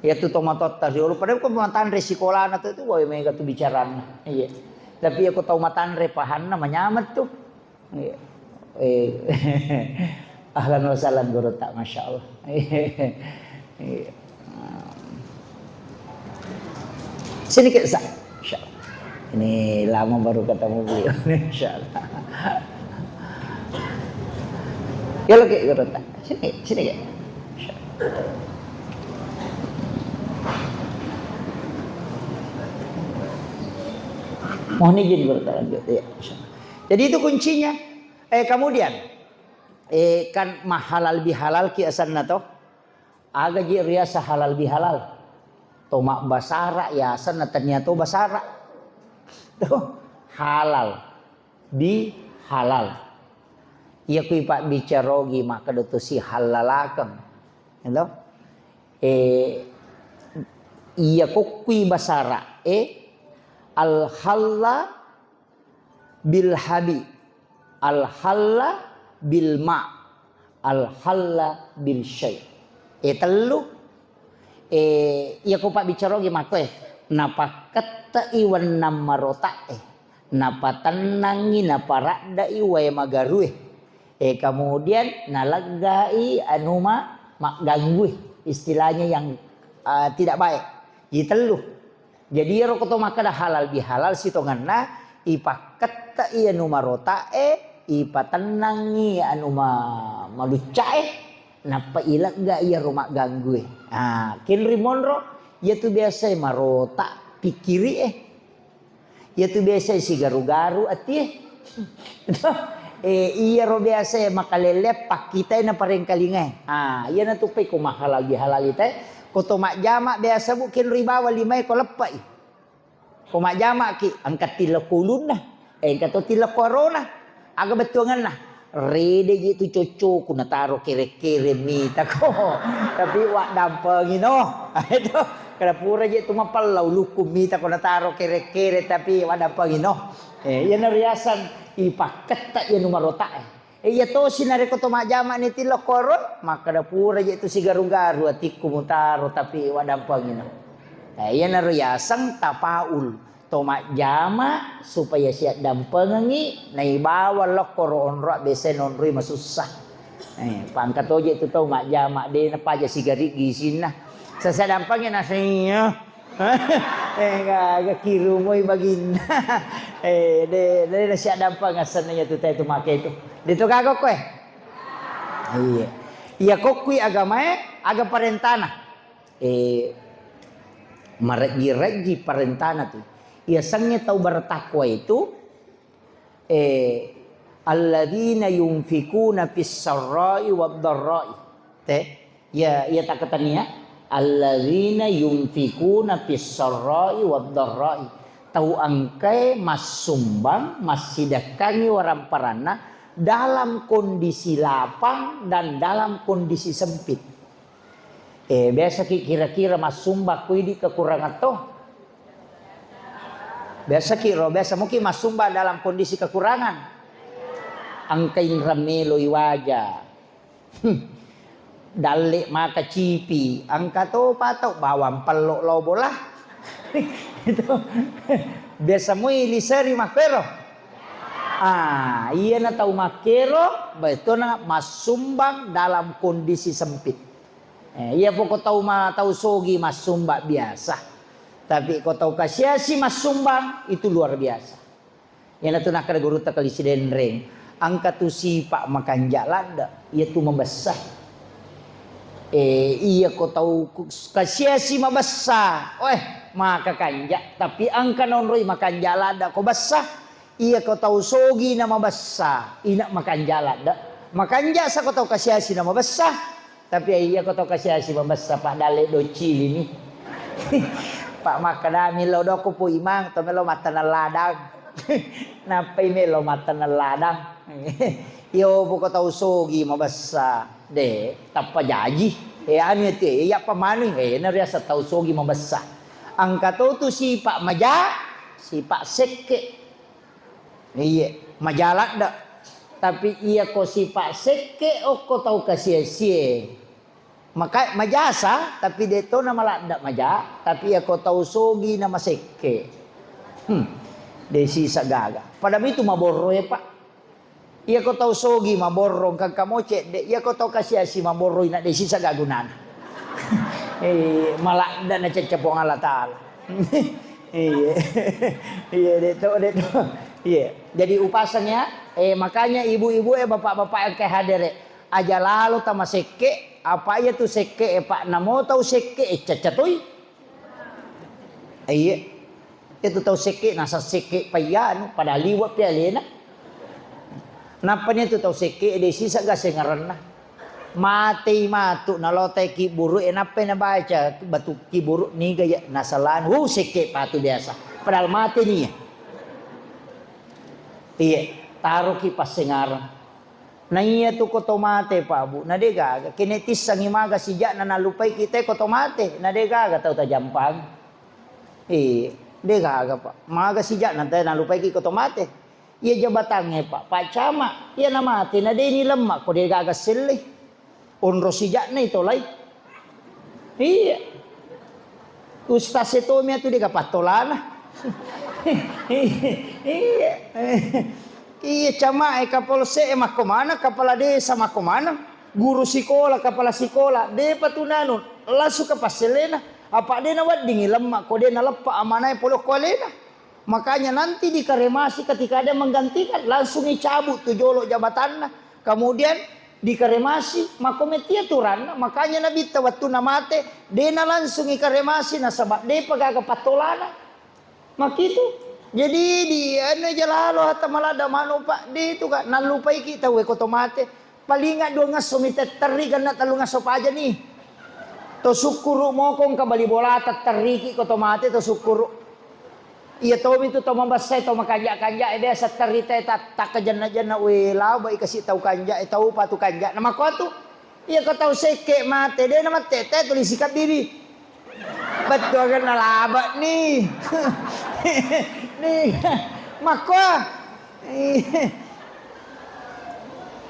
Ya tuh tomatot tadi. Padahal ko mantan resikola na tuh wae mega tuh bicaraan. Iya. Tapi aku tahu matan repahan namanya amat tuh. Ahlan wa sahlan guru tak masya Allah. Sini kita sah. Ini lama baru ketemu beliau. Insya Allah. Ya lo kayak guru tak. Sini kayak. Mohon izin berlanjut ya. Jadi itu kuncinya. Kemudian kan mahalal bihalal ki asanna toh. Aga ji riasa halal bihalal. Tomak basara ya asanna ternyata basara. Tuh halal bi halal. Iya kui pak bicarogi maka dotu si halalakan. Gitu. Iya ko kui basara al halla bil habi al halla bil ma al halla bil syai telu iya ko pak bicara ge make napakatta iwan namarota napatanangi naparada iway magarue kemudian nalagai anuma ganggu istilahnya yang tidak baik iteluh jadi ro koto maka dah halal bihalal sitonganna ipakatta iya numarota ipatanangi anuma maluca napa ilag ga iya rumah ganggu kin rimonro ya tu biasa marota pikiri ya tu biasa si garu-garu ati iya ro biasa makalelep pak kita na pareng kalinga iya na tu pe ko mahalal bihalal ite koto mak jama biasa bukin ribawa limai ko lepai ko mak jama ki angkat tila kulun nah angkat tila corona aga betuangan nah rede gitu coco kuna taro kere-kere mita ko tapi wak dampengin itu kada pura je tu mapalau lukum mita ko nataro kere-kere tapi wak dampengin yan riasan ipaket tak yan numarota iya to sinare ko to majama ni tilo koron maka da pura je tu si garu-garu atiku mutaro tapi wak dampengin yan riasan tapaul to majama supaya siat dampengi nai bawa lo koro onro besen onrui masusah pangkat oje tu tau majama de na paja sigari gisin nah sasa dampengin nasinya ga kiru moy baginda de siat dampeng asannya tu tu make itu dito kagok ko iya kokui agama aga parentana maregi parentana tu ia sangnya tahu bertakwa itu alladzina yunfikuna fis sarra'i wad dharra'i ya tak katanya alladzina yunfikuna fis sarra'i wad dharra'i tahu angkai mas sumbang mas sidakangi waramparana dalam kondisi lapang dan dalam kondisi sempit biasa kira-kira mas sumbang kuidi kekurangan toh biasa mungkin mas sumba dalam kondisi kekurangan angkain ramelo iwaja dalik maka cipi angka to patau bawang pelok lo bola itu biasa mui liseri makero iya na tahu makero betul na mas sumbang dalam kondisi sempit iya pokok tahu sogi mas sumba biasa tapi kau tahu kasiasi mas sumbang itu luar biasa. Yang itu nak ada guru tak kali siden ring. Angkat tu si pak makan jalada, ia tu membesar. Iya kau tahu kasiasi membesar. Maka kanjak tapi angka nonroi makan jalada kau besar. Iya kau tahu sogi nama besar. Inak makan jalada. Makan jasa kau tahu kasiasi nama besar. Tapi iya kau tahu kasiasi membesar pak dale docil ini. Pak makadami lo doko po imang to melo mata na ladang napay melo mata na ladang yo buko tau sogi mabasa de tappa jaji anu ite ya pamani naria sa tau sogi mabasa ang kato tu si Pak Maja si Pak Sekke iya majalat da tapi iya ko si Pak Sekke o ko tau kasie-sie maka majasa tapi deto nama lada maja tapi aku tahu sogi nama sekke desi sagaga pada itu maborro ya pak iya ko tahu sogi maborro kang kamoce de iya ko tahu kasiasi maborro ina desi sagagunan malada na cecepong Allah taala iya deto iya jadi upasannya makanya ibu-ibu bapak-bapak yang kayak hadir aja lalu tama sekke apa ya tu sekke pak namo tahu sekke cacatoy iya itu tahu sekke nasa sekke payan pada liwat pia lena napanya tu tahu sekke desi saga sengaran mati matu nalote ki buru enape na baca batu ki buru ni gaya nasalan sekke patu biasa padahal mati nih iya taruh ki pas sengaran na iya tu kotomate pa bu na dega kinetis sang imaga sija na nalupay kita kotomate na dega tahu ta jampang dega pa maga sija na tayo nalupay ki kotomate iya jabatangnya pak cama iya na mati na deni lemak ko dega sili onro sija na ito lay iya Ustaz itu tu dia kapatolan. Iya. Iya cama kapolse makomana kepala desa makomana guru sekolah kepala sekolah de patunanun langsung ke paselena apa dia nawat dingin lemak kode nalepa amanai polo kolena makanya nanti dikremasi ketika ada menggantikan langsung dicabut tu jolo jabatanna kemudian dikremasi makometia turan makanya nabi tawattu namate dena langsung dikremasi nasabak de pagaga patolana makitu. Jadi di ano jalalo hatta malada mano pak di itu kan nalupai kita we kotomate palingan dua ngaso mite teri kana talu ngaso pa aja nih to sukuru mokong ka bali bola teriki kotomate to sukuru iya to itu to mambasay to makanja-kanja ide sa terite tak kajanna-janna we law ba ikasi tau kanja tau patu kanja nama ko tu iya ko tau seke mate de nama tete tulis sikat bibi betul kan nalaba nih nih makwa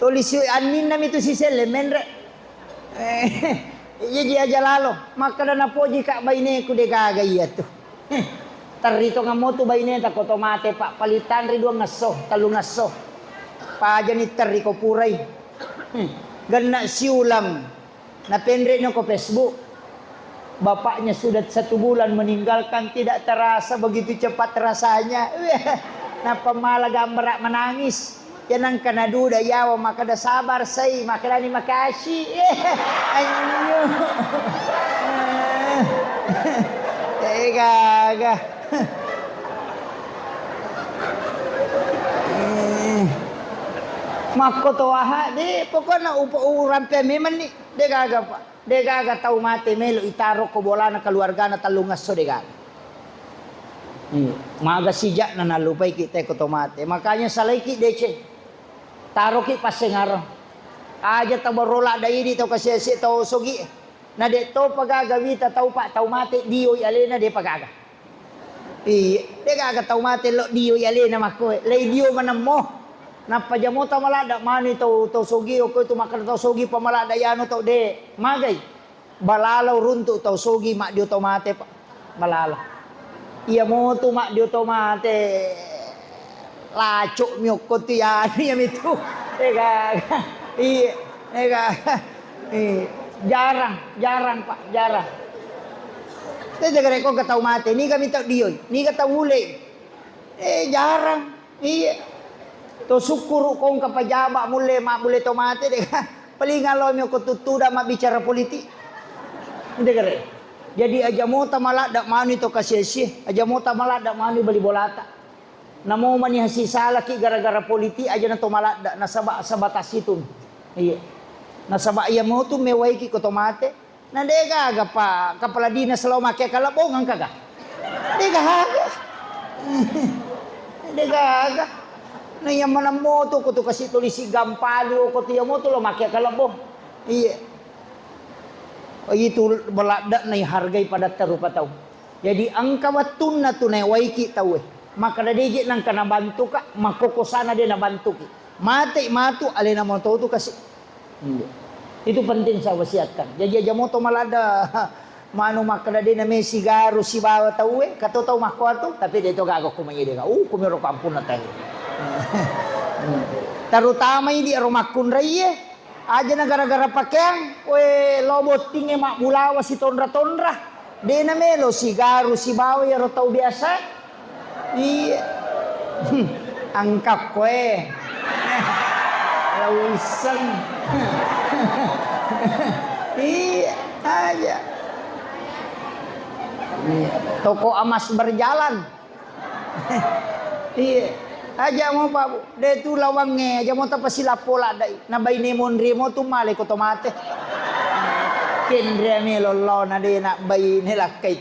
tulis anin nam itu si selemen re iya aja lalo maka dana poji kak baine ku de gaga iya tuh tarito ngamoto baine ta kotomate pak palitan ri dua ngaso talu ngaso pa aja ni tariko puray ganna siulang na pendre no ko Facebook. Bapaknya sudah 1 bulan meninggalkan tidak terasa begitu cepat rasanya. Nah pemala gambar menangis. Jangan kena duda yawa maka dah sabar say maka dah ni makasih. Anyo. Tega. Makoto aha di pokoknya urampe memang ni degaga pak. Degaga tau mate melo itaro ko bola na keluarga na talungas so degaga. Maga sijak na nalupay kita ko tomate. Makanya salaiki dece. Taro ki pasengaro. Aja tabarola dai di tau kasi tau sogi. Na de to pagagawita tau pa tau mate dioy alena de pagaga. Degaga tau mate lo dioy alena mako. Lay dio manamo. Napajamota malada mani to sogi o ko to makan to sogi pamalada yano to de magay balalaw runto to sogi mak dio tomate pa balalaw iya mo to mak dio tomate lacok miok ko tiani yam itu jarang pak jarang te jagare ko katau mate ni kami tak dioy ni kata ule jarang iya to sukuru kong kapajaba mule mak mule tomate deh palingan lo mio kututuda mak bicara politik inde gare jadi aja mota malada mani to kasesi aja mota malada mani bali bolata namo mani hasi salaki gara-gara politik aja na to malada na sabatas itu iya na saba iya mo tu mewaiki ko tomate na dega aga pa kapala dinas lo make kalabongan kaga dega aga na yang mana moto ko to kasi tulisi gampalo ko tiya moto lo makia kalabong iya itu belada na hargai pada terupa tau jadi angka watun na tunai waiki tau maka dadiji nang kana bantu ka makokosana dia na bantu ki mate matu alena moto tu kasi itu penting saya wasiatkan jadi aja moto malada manu makna dia na may sigaro si bawa tau kato tau makwa tapi dia to gago kumayi dia kumiro kampun na tayo terutama ini aromakun raya aja na gara-gara pakaian lobot tinggi mak bulawa si tondra-tondra de na melo sigaro si bawa ya tau biasa iya angkap lawisan iya aja toko emas berjalan iya aja mo pa de tu lawange aja mo ta pasila pola dai na bay ni monri mo tu male ko tomate kendre me lollo na de na bay ni lakait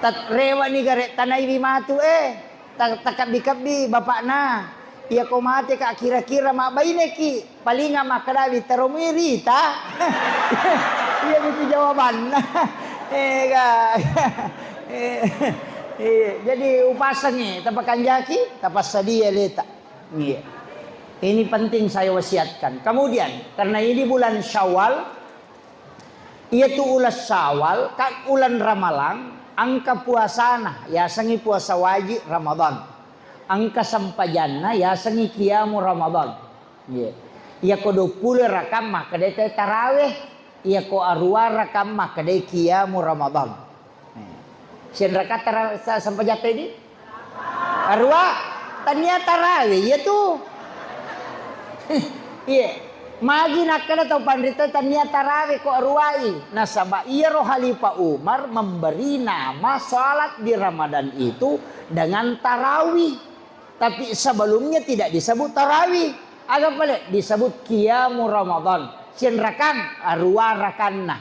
tat rewa ni gare tanay bimatu takabikabi bapak na iya ko mate ka kira-kira ma bay neki palinga makadawi taromirita iya itu jawaban jadi upasanya tapakan jaki tapas sadia leta iya ini penting saya wasiatkan kemudian karena ini bulan Syawal yaitu ulas Syawal kan ulan Ramalan angka puasana ya sangi puasa wajib Ramadan. Angka sampajanna ya sangi qiyamu Ramadan. Iya ko 20 rakam maka dia tarawih. Iya ko arwa rakam maka dia qiyamu Ramadan. Sian rakat tarawih sampajata ini? Arwa tanya tarawih ya tuh. Iya. Magi nakala tau pandita tanya tarawih ko arwai. Nasaba iya roh Khalifah Umar memberi nama salat di Ramadan itu dengan tarawih. Tapi sebelumnya tidak disebut tarawih. Agak balik disebut qiyamu Ramadan. Sian rakan arwa rakanna.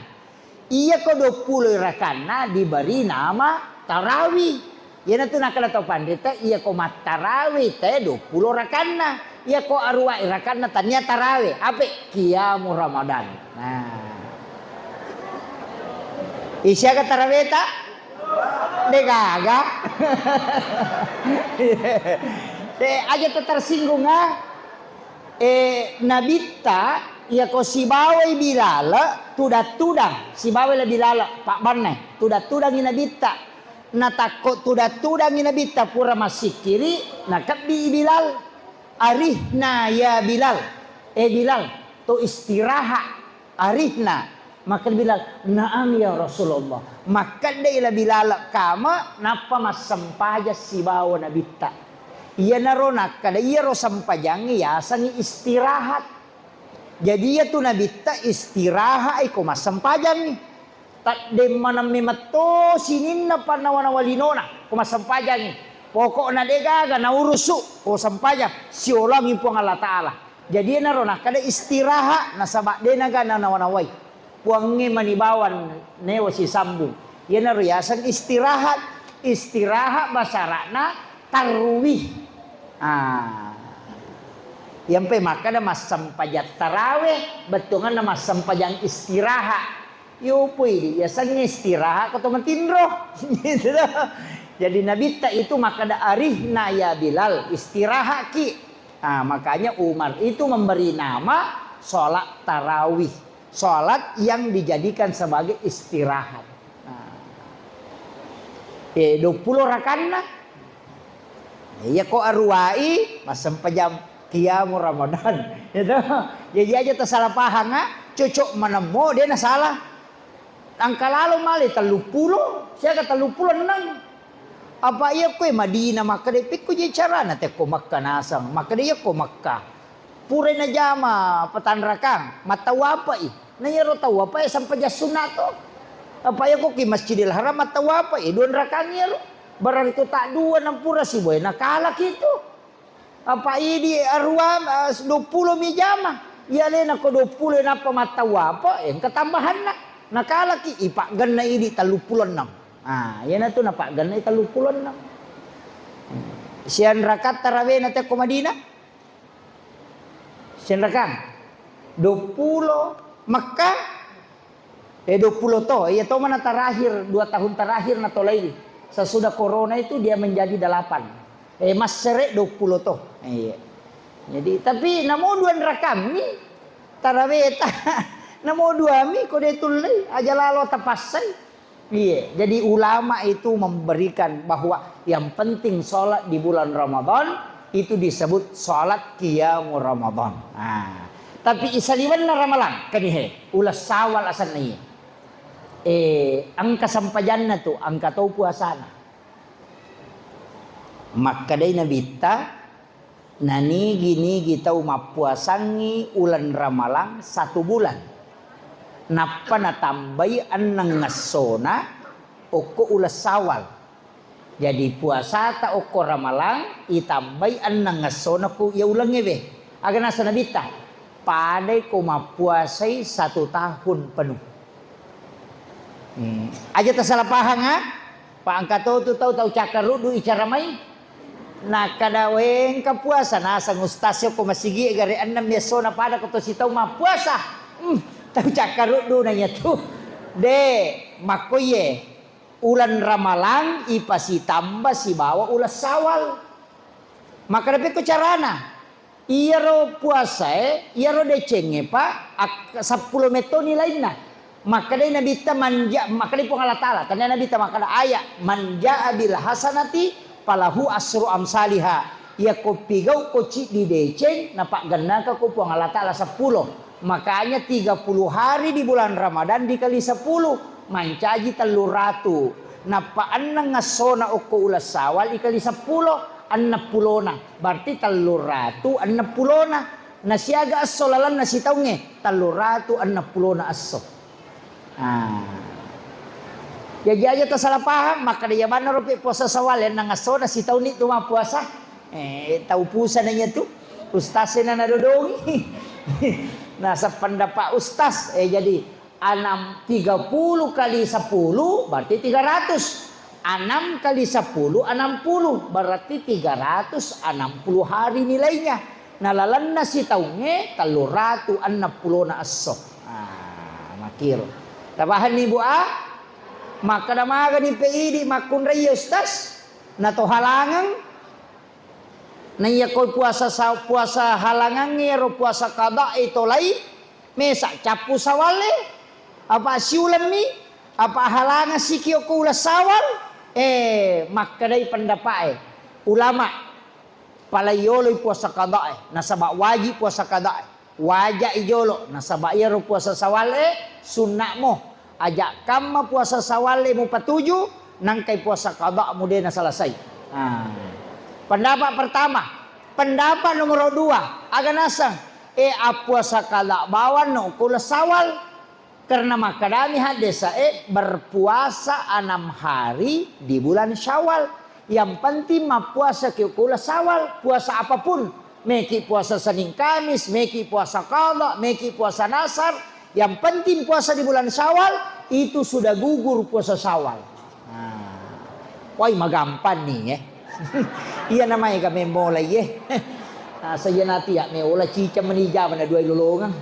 Iya ko 20 rakanna diberi nama tarawih. Ya nanti nakala tau pandita iya ko mat tarawih teh 20 rakanna. Ya ko arwa irakan tanya tarawih apa qiyamu Ramadan. Nah. Isya ka tarawih tak? Degaga. Aja tersinggung nabita ya ko si bawai bilala tudang si bawai bilala Pak Barne tudang nabita na takut tudang nabita pura masih kiri nakap di Bilal. Arihna ya Bilal. Bilal tu istirahat. Arihna. Maka Bilal, naam ya Rasulullah. Maka dia Bilal kama napa mas sampaja si bawa nabita. Iya naronak kada iya ro sampajangi ya sangi istirahat. Jadi ya tu nabita istirahat iko mas sampajangi. Tak de manami mato sinin na panawana-walinona ko mas sampajangi. Pokoknya dega na urusuk o sampaya si orang ipuang Allah Ta'ala. Jadi narona kada istirahat na sabak de naga na nawanaway. Puangi manibawan newa si sambung. Yan naruyasan istirahat basarana tarwih. Yang pe maka na mas sampajat tarawih betungan na mas sampajang istirahat. Yo pwede yasan istirahat ko to matindro. Gitu Jadi nabita itu maka ada arihna ya Bilal istirahat ki. Makanya Umar itu memberi nama sholat tarawih. Sholat yang dijadikan sebagai istirahat. 20 rakanna. Ya ko arwai masam pejam qiyamu Ramadan. Gitu. Jadi aja tersalah paham cocok menemu dia na salah. Angka lalu mali 30. Saya kata 36. Apa iya ko Madinah maka dia pikku je cara na te ko Makkah nasang maka dia ko Makkah pure na jama patan rakang mataw apa na yero taw apa sampai jas sunato apa iya ko ki Masjidil Haram mataw apa duan rakang yero barang itu tak dua na pura si boy nakala gitu apa di arwa 20 mi jama iya le na ko 20 na pa mataw apa ketambahan nakala ki ipak ganna ini 36. Yan na ito napagan na italupulan na. Siyan rakat tarawih na tayo kumadina. Siyan rakan. 20 Makkah. 20 to. Ito man na terakhir. 2 tahun terakhir na tolay. Sesudah corona itu dia menjadi 8. Mas sere 20 to. Jadi tapi namo 2 rakam ni. Tarawih ta. Namo 2 mi ko de tulay. Aja lalo tapasay. Iya, jadi ulama itu memberikan bahwa yang penting sholat di bulan Ramadan itu disebut sholat qiyamu Ramadan. Tapi isaliwan na ramalan kanihe ulas sawal asan na angka sampajan na to angka tau puasana. Maka day nabita nanigi tau mapuasangi ulan ramalang 1 bulan. Napa natambay an nangasona oko ulas sawal. Jadi puasa ta oko ramalang itambay an nangasona ko ya ulang ngebe. Aga nasa nabita. Padai ko mapuasay 1 tahun penuh. Aja tersalah paham Pak angkato tu tahu cakarudu icaramay. Nakadaweng ka puasa nasa ngustasyo ko masigi gari annam ya sona pada ko to sitaw mapuasa. Tahu cakarudu nanya tuh. Makoye ulan ramalang ipasi tambah si bawa ulas sawal. Maka dapat ko carana. Iya ro puasa iya ro decenge pak 10 meto nilai na. Maka dia Nabi ta manja, maka dia pun Allah Ta'ala. Tanda Nabi ta maka ada ayat manja abil hasanati palahu asru amsaliha. Ya ko pigau ko ci di deceng napak ganda ka ko pun Allah Ta'ala 10. Makanya 30 hari di bulan Ramadan dikali 10 mancaji 300. Napaan na ngasona o ko ulas sawal ikali 10 60 berarti 360 na. Nasiaga aso lalan na sitaw nge 360 na aso. Jadi aja tak salah paham maka dia mana rupi puasa sawal yang nangaso na sitaw ni tu mah puasa. Tahu puasa nanya tu ustaz na nadodongi. Nah sependapat ustaz jadi 30 kali 10 berarti 300. 6 kali 10 60 berarti 360 hari nilainya. Nalalan na si taunge 360 na aso. Makir. Tabahan ni maka namaga ni PID makun raya ustaz na to halangan na iya ko puasa halangan ngero puasa kada ito lay mesa capu sawale apa siulan mi apa halangan sikio ko ulas sawal maka day pendapat ulama palayolo puasa kada nasaba wajib puasa kada wajah ijolo nasaba iya puasa sawale sunnah mo ajak kama puasa sawale mo patuju nangkay puasa kada mo din na selesai. Pendapat pertama, pendapat nomor 2 agak nasang puasa kada bawan no kula sawal karena makadami hadesa berpuasa 6 hari di bulan Syawal. Yang penting mah puasa kula sawal, puasa apapun, meki puasa Senin Kamis, meki puasa qada, meki puasa nasar, yang penting puasa di bulan Syawal itu sudah gugur puasa Syawal. Wah, magampan nih Iya namanya kami mulai saya nanti ya me ola cica menija mana dua lolongan.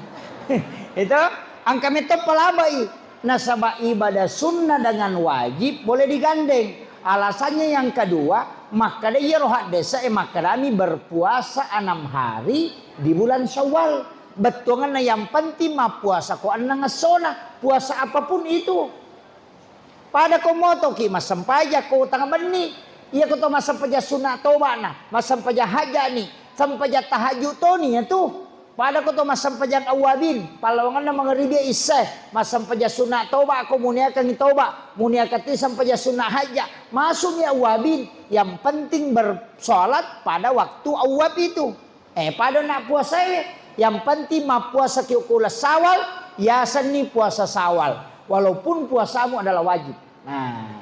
Itu ang kami to palabai nasaba ibadah sunnah dengan wajib boleh digandeng. Alasannya yang kedua maka dia rohat desa maka kami berpuasa 6 hari di bulan Syawal. Betungan yang penting mah puasa ko anang ngasona puasa apapun itu. Pada komoto ki masam paja ko tanga beni. Iya ko to masam paja sunat toba na, masam paja haja ni, sampaja tahajud to ni tu. Pada ko to masam paja awabin, palawangan na mga ribi isa, masam paja sunat toba ako munia kang toba, munia kati sampaja sunat haja. Masuk ya awabin, yang penting bersolat pada waktu awab itu. Pada nak puasa yang penting mah puasa kiukula sawal, ya seni puasa sawal. Walaupun puasamu adalah wajib. Nah,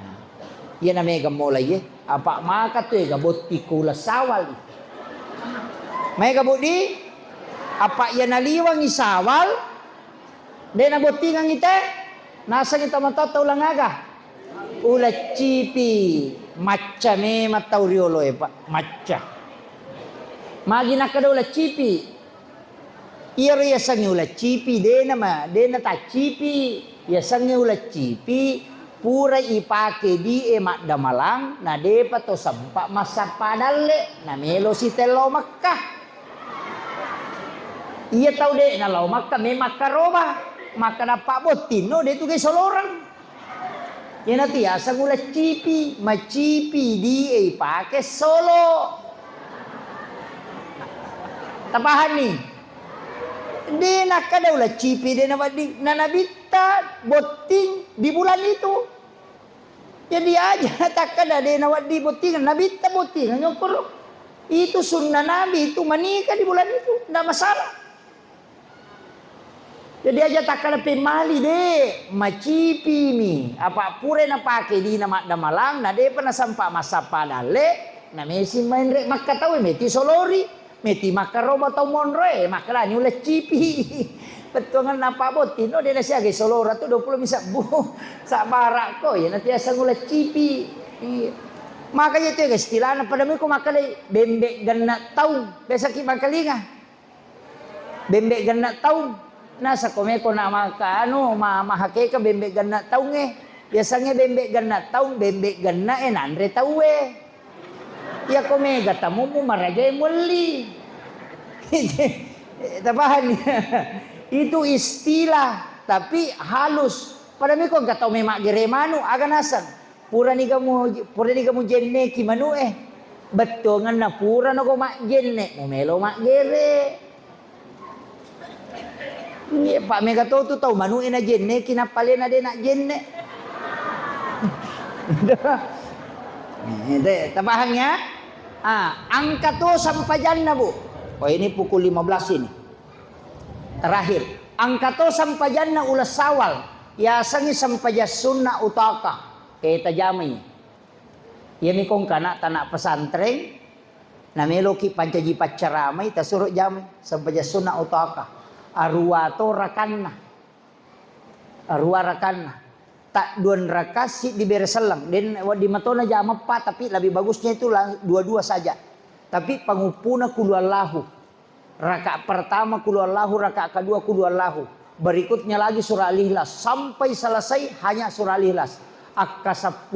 ia namanya mulai apa maka tu gaboti kula sawal. May gabudi apa ia naliwang isawal de naboti ngang ite nasa kita matataw lang aga ulat cipi matcha me matauriolo pa matcha magi nakada ulat cipi iro ya sangi ulat cipi de na ta cipi ya sangi ulat cipi pura ipake di emak damalang na depa to sampak masa padale na melo si telo Makkah. Iya tahu deh na lau Makkah me Makkah roba maka dapat botino de tu ke solorang. Ya nanti ya sangula cipi macipi di ipake solo. Tapahan nih. Dia nak kada ulah cipi dia na nabita boting di bulan itu. Jadi aja tak kada dia nawat di boting nabita boting nyukur. Itu sunnah Nabi itu menikah di bulan itu tidak masalah. Jadi aja tak kada pemali deh macipi mi apa pure na pake di nama damalang na de pernah sampai masa padale na mesi main rek Makkah tahu meti solori. Meti maka roba tau monre maka ni ulah cipi betungan napa botin dia nasi age solora tu 20 bisa bu sak barak ko ya nanti asang ulah cipi makanya itu guys istilahna pada mi ko makale bembek ganna taung biasa ki makalinga bembek ganna taung nasa ko me ko na maka mahake ka bembek ganna taung biasanya bembek ganna taung bembek ganna nandre tawe. Ya komega tamu mo maragay muli. Tapahan itu istilah. tapi halus. Pada mi ko enggak tahu memak gere manu aga nasan. Pura ni kamu jenne ki manu betul ngana pura no ko mak jenne mo melo mak gere. Ni Pak Mega tu tahu manu ena jenne kinapalena de nak jenne. Ini tabahangnya. Angka tu sampai jannah bu. Oh ini pukul 15 ini. Terakhir. Angka tu sampai jannah ulas sawal. Ya sangi sampai sunnah utaka. Tajamai. Ya mikong kana tanak pesantren. Nameloki pancaji pacaramai tasuruk jamai sampai sunnah utaka. Arwa to rakanna. Arwa rakanna. Tak duan rakasi di bereselang dan di matona jam 4 tapi lebih bagusnya itu dua-dua saja. Tapi pangupuna kuluallahu. Rakaat pertama kuluallahu, rakaat kedua kuluallahu. Berikutnya lagi surah Al-Ikhlas sampai selesai hanya surah Al-Ikhlas. Akka 15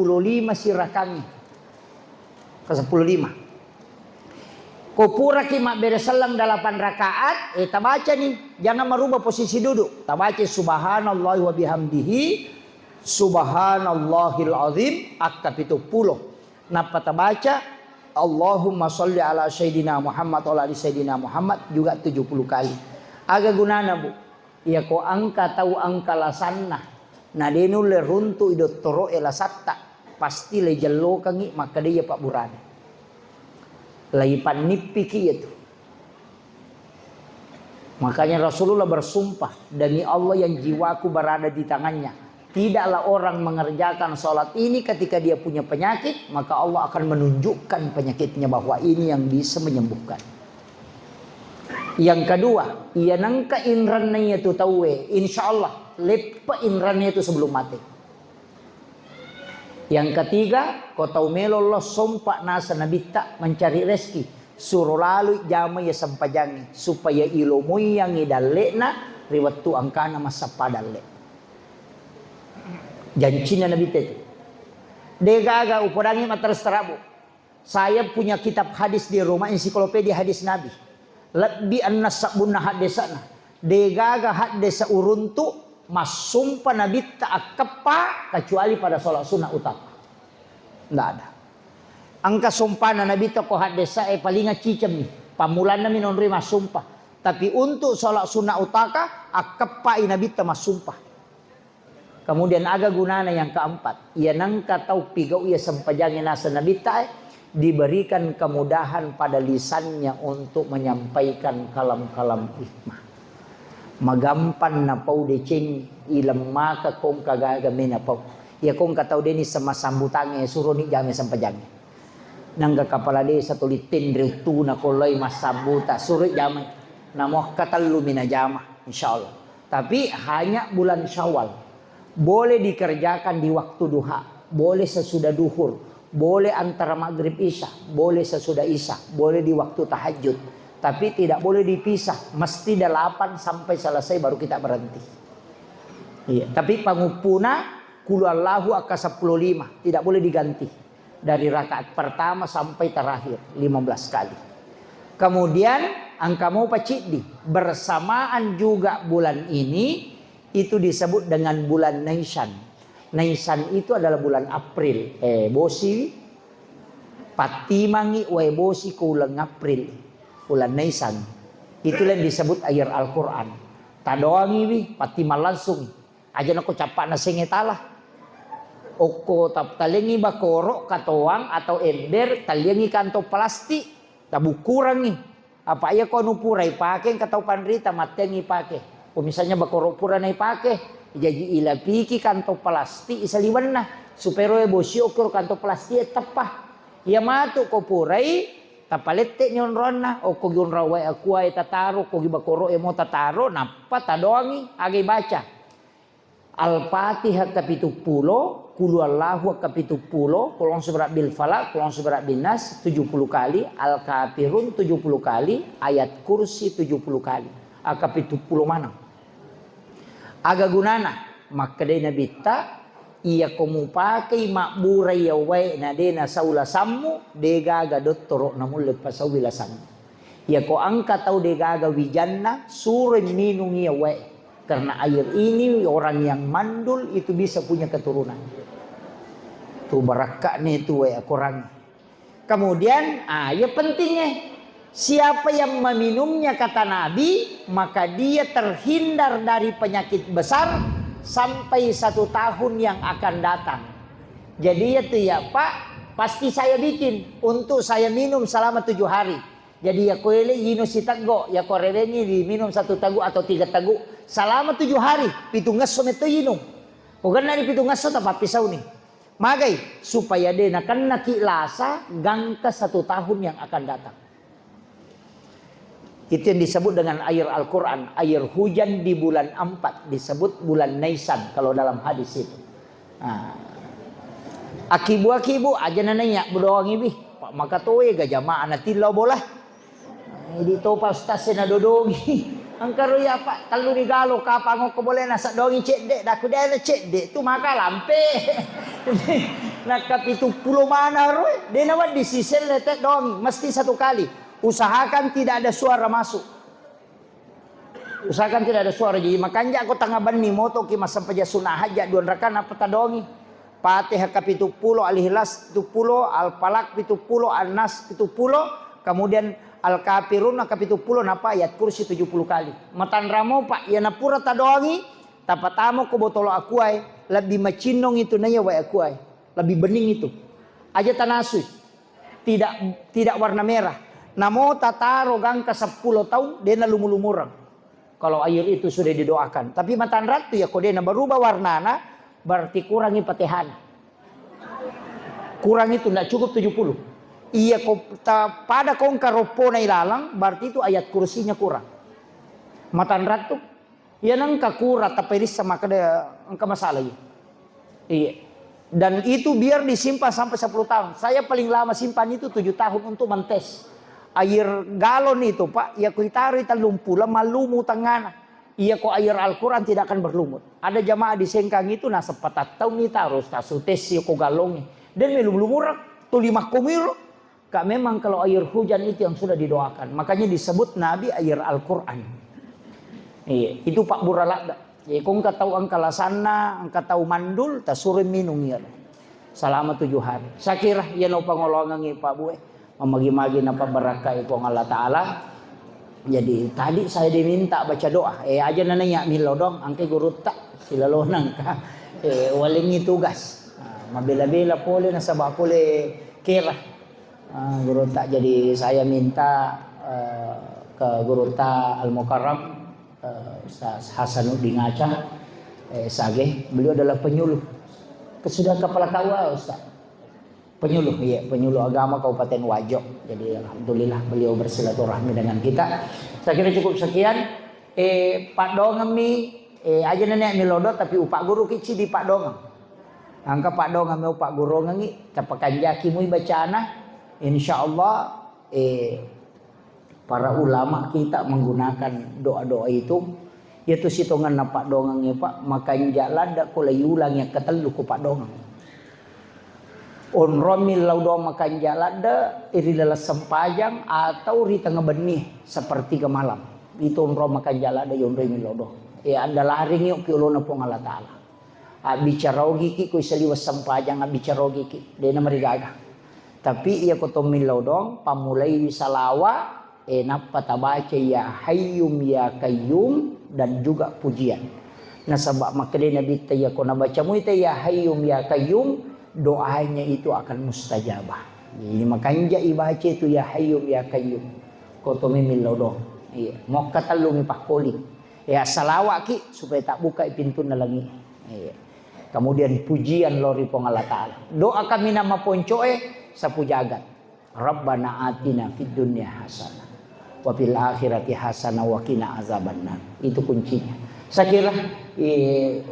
sirakannya. Ke 15. Kopura kimak bereselang 8 rakaat, tabaca nih, jangan merubah posisi duduk. Tabaca subhanallah wa bihamdihi. Subhanallahil azim ak-70. Napa baca Allahumma sholli ala sayyidina Muhammad wa ala sayyidina Muhammad juga 70 kali. Aga gunana bu. Ya ko angka tahu angka lasanna. Na denu le runtu idot toro elasatta. Pasti le jello kangi maka dia Pak Burane. Laipan nipiki itu. Makanya Rasulullah bersumpah demi Allah yang jiwaku berada di tangannya. Tidaklah orang mengerjakan sholat ini ketika dia punya penyakit. Maka Allah akan menunjukkan penyakitnya bahwa ini yang bisa menyembuhkan. Yang kedua. Ia nangka inrannya itu tahu. Insya Allah. Lepa inrannya itu sebelum mati. Yang ketiga. Kau tahu melollah sompak nasa nabita mencari rezeki. Suruh lalu jamai sampajangi. Supaya ilmu yang idalekna. Riwatu angkana masa padalek. Janjinya Nabi itu. Degaga uporangi materus terabu. Saya punya kitab hadis di rumah, ensiklopedia hadis Nabi. Lebih annas sabunna hadesana. Degaga hadesa uruntu masumpa Nabi tak kepa kecuali pada sholat sunnah utama. Tidak ada. Angka sumpah Nabi tak ko hadesa paling cicem nih. Pamulan namin onri masumpah. Tapi untuk sholat sunnah utaka akkepa Nabi tak masumpah. Kemudian aga gunana yang keempat. Ia nangka tau pigau ia sempajangin nasa Nabi ta'e. Diberikan kemudahan pada lisannya untuk menyampaikan kalam-kalam hikmah. Magampan na pau deceng ilam maka kong kagagami na pau. Ia kong katau deni sama sambutangnya suruh ni jami sempajangin. Nangga kapala desa tulitin ritu na kolay masambuta suruh jami. Namoh katalu minajama insyaallah. Tapi hanya bulan Syawal. Boleh dikerjakan di waktu duha, boleh sesudah duhur, boleh antara maghrib isya, boleh sesudah isya, boleh di waktu tahajud. Tapi tidak boleh dipisah, mesti 8 sampai selesai baru kita berhenti. Iya. Tapi pangupuna kulallahu akka 15, tidak boleh diganti. Dari rakaat pertama sampai terakhir 15 kali. Kemudian angka mau pacidi bersamaan juga bulan ini. Itu disebut dengan bulan Nisan. Nisan itu adalah bulan April. Bosi patimangi bosi kulang April. Bulan Nisan. Itulah yang disebut ayat Al-Quran. Tadoangi wi patiman langsung. Aja nako capak na singetalah. Oko tap talengi bakoro katoang atau ember talengi kanto plastik. Tabukurangi. Apa ya ko nupurai pakai katau pandrita matengi pakai. O misalnya bakoro pura na ipake, jadi ilapiki kanto plastik isaliwan na. Supero bosi okor kanto plastik tapah. Ya matu ko purai, tapalete nyon rona, o ko yun rawai aku ay tataro, ko bakoro mo tataro, napa tadoangi, agi baca. Al-Fatihah kapitupulo, kulu Allahu kapitupulo, kulong seberat bil falak, kulong seberat bin nas 70 kali, Al-Kafirun 70 kali, ayat kursi 70 kali. Kapitupulo mana? Aga gunana maka de nabita iya komu pakai makburai yawai na de na saula sammu de gaga dottoro namul pasau bila sammu ya ko angka tau de gaga wijanna surin minung yawai Karena air ini orang yang mandul itu bisa punya keturunan. Tuh barakahnya itu ya kurang. Kemudian ya pentingnya siapa yang meminumnya kata Nabi, maka dia terhindar dari penyakit besar sampai 1 tahun yang akan datang. Jadi itu ya Pak, pasti saya bikin untuk saya minum selama 7 hari. Jadi ya koele yino si tago, ya korelengi diminum 1 tagu atau 3 tagu selama 7 hari. Pitungaso meto yino. Bukan dari pitungaso tapi pisau nih. Magai supaya dia kan nakilasa gangka 1 tahun yang akan datang. Itu yang disebut dengan air Al-Quran. Air hujan di bulan 4 disebut bulan Nisan kalau dalam hadis itu. Akibu aja nananya berdoang ibi. Pak maka toye ga jamaah natilaw bola. Di to pastas na dodogi. Ang karo ya Pak kalau ni galo kapang ko boleh nasa dongi cedek daku dia na cedek tu maka lampe. Nakapitu pulo mana roy. Dia nawat di sisel letek dongi mesti 1 kali. Usahakan tidak ada suara masuk. Usahakan tidak ada suara. Jadi makanya aku tengah bani moto ki masam paja sunah hajat 2 rakaat apa tadongi. Fatihah kapitu pulo, Al-Ikhlas 70, Al-Falaq 70, An-Nas 70, kemudian Al-Kafirun kapitu pulo napa ayat kursi 70 kali. Matan ramo Pak ya napura tadongi tapatamo ko botolo akuai lebih macinong itu naya wa akuai. Lebih bening itu. Aja tanasui. Tidak warna merah. Namo tataro gangka 10 tahun dia na lumulumurang. Kalau air itu sudah didoakan. Tapi matan ratu ya kok dia na berubah warnana berarti kurangi patihan. Kurang itu tidak cukup 70. Iya pada kongka ropo na ilalang berarti itu ayat kursinya kurang. Matan ratu ya nangka kurang tapi sama kada angka masalah ya. Iya. Dan itu biar disimpan sampai 10 tahun. Saya paling lama simpan itu 7 tahun untuk mentes. Air galon itu Pak, ya kuitaru itu lumpula malumu tangana. Iya kok air Al-Quran tidak akan berlumut. Ada jamaah di Sengkang itu nasa 4 tahun ni taruh tasutes ya kok galongi. Dan melum-lumurak tu 5 komiro. Kak memang kalau air hujan itu yang sudah didoakan. Makanya disebut Nabi air Al-Quran. Iya, itu Pak Buralada. Ya kong tahu angka lasana, angka tahu mandul, tak suruh minum ya. Selama 7 hari. Saya kira ya no pangolongan ni Pak Bue. Memagi-magi napa berkah itu Allah Ta'ala. Jadi tadi saya diminta baca doa. Aja nananya milodong angke guru tak silalonang ka. Walingi tugas. Mabila-bila pole nasaba pole kira. Guru tak jadi saya minta ke guru tak Al-Mukarram Ustaz Hasanuddin Acah Sage. Beliau adalah penyuluh. Sudah kepala kawal Ustaz. Penyuluh, ya, penyuluh agama Kabupaten Wajo. Jadi alhamdulillah beliau bersilaturahmi dengan kita. Saya kira cukup sekian. Pak Dongeng mi aja nenek milodo tapi upak guru kici di Pak Dongeng. Angka Pak Dongeng mi upak guru ngi tapakan jaki mui bacana. Insyaallah para ulama kita menggunakan doa-doa itu. Yaitu sitongan na Pak Dongeng ya Pak, makan jalan dak kula ulang yang ketelu ku Pak Dongeng. On romil laudo makan jalan da iri dalam sempajang atau di tengah benih seperti ke malam itu on rom makan jalan da yon romil laudo ya anda laring yuk piulona pong Allah Ta'ala bicara giki ko isaliwas sempajang bicara giki dia nama rigaga tapi ia kotomil laudo pamulai wisalawa napa tabaca ya hayyum ya qayyum dan juga pujian nah sebab makanya nabi taya ko nabaca mu ya hayyum ya qayyum doanya itu akan mustajabah. Jadi makanya ibaca itu ya hayyum ya qayyum. Kotomi milodo. Iya, mau kata lu mipah koling. Ya salawat ki supaya tak buka pintu nalangi. Iya. Kemudian pujian lori pong Allah Ta'ala. Doa kami nama poncoe sapu jagat. Rabbana atina fid dunya hasanah wa fil akhirati hasanah wa qina azabannar. Itu kuncinya. Saya kira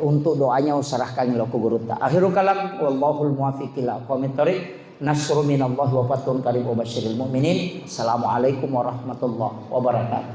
untuk doanya userahkan lo ke guru ta. Akhirul kalam wallahul muwaffiq ila aqwamit thoriq. Nasrun minallahi wa fathun qarib wa basyiril mu'minin. Assalamualaikum warahmatullahi wabarakatuh.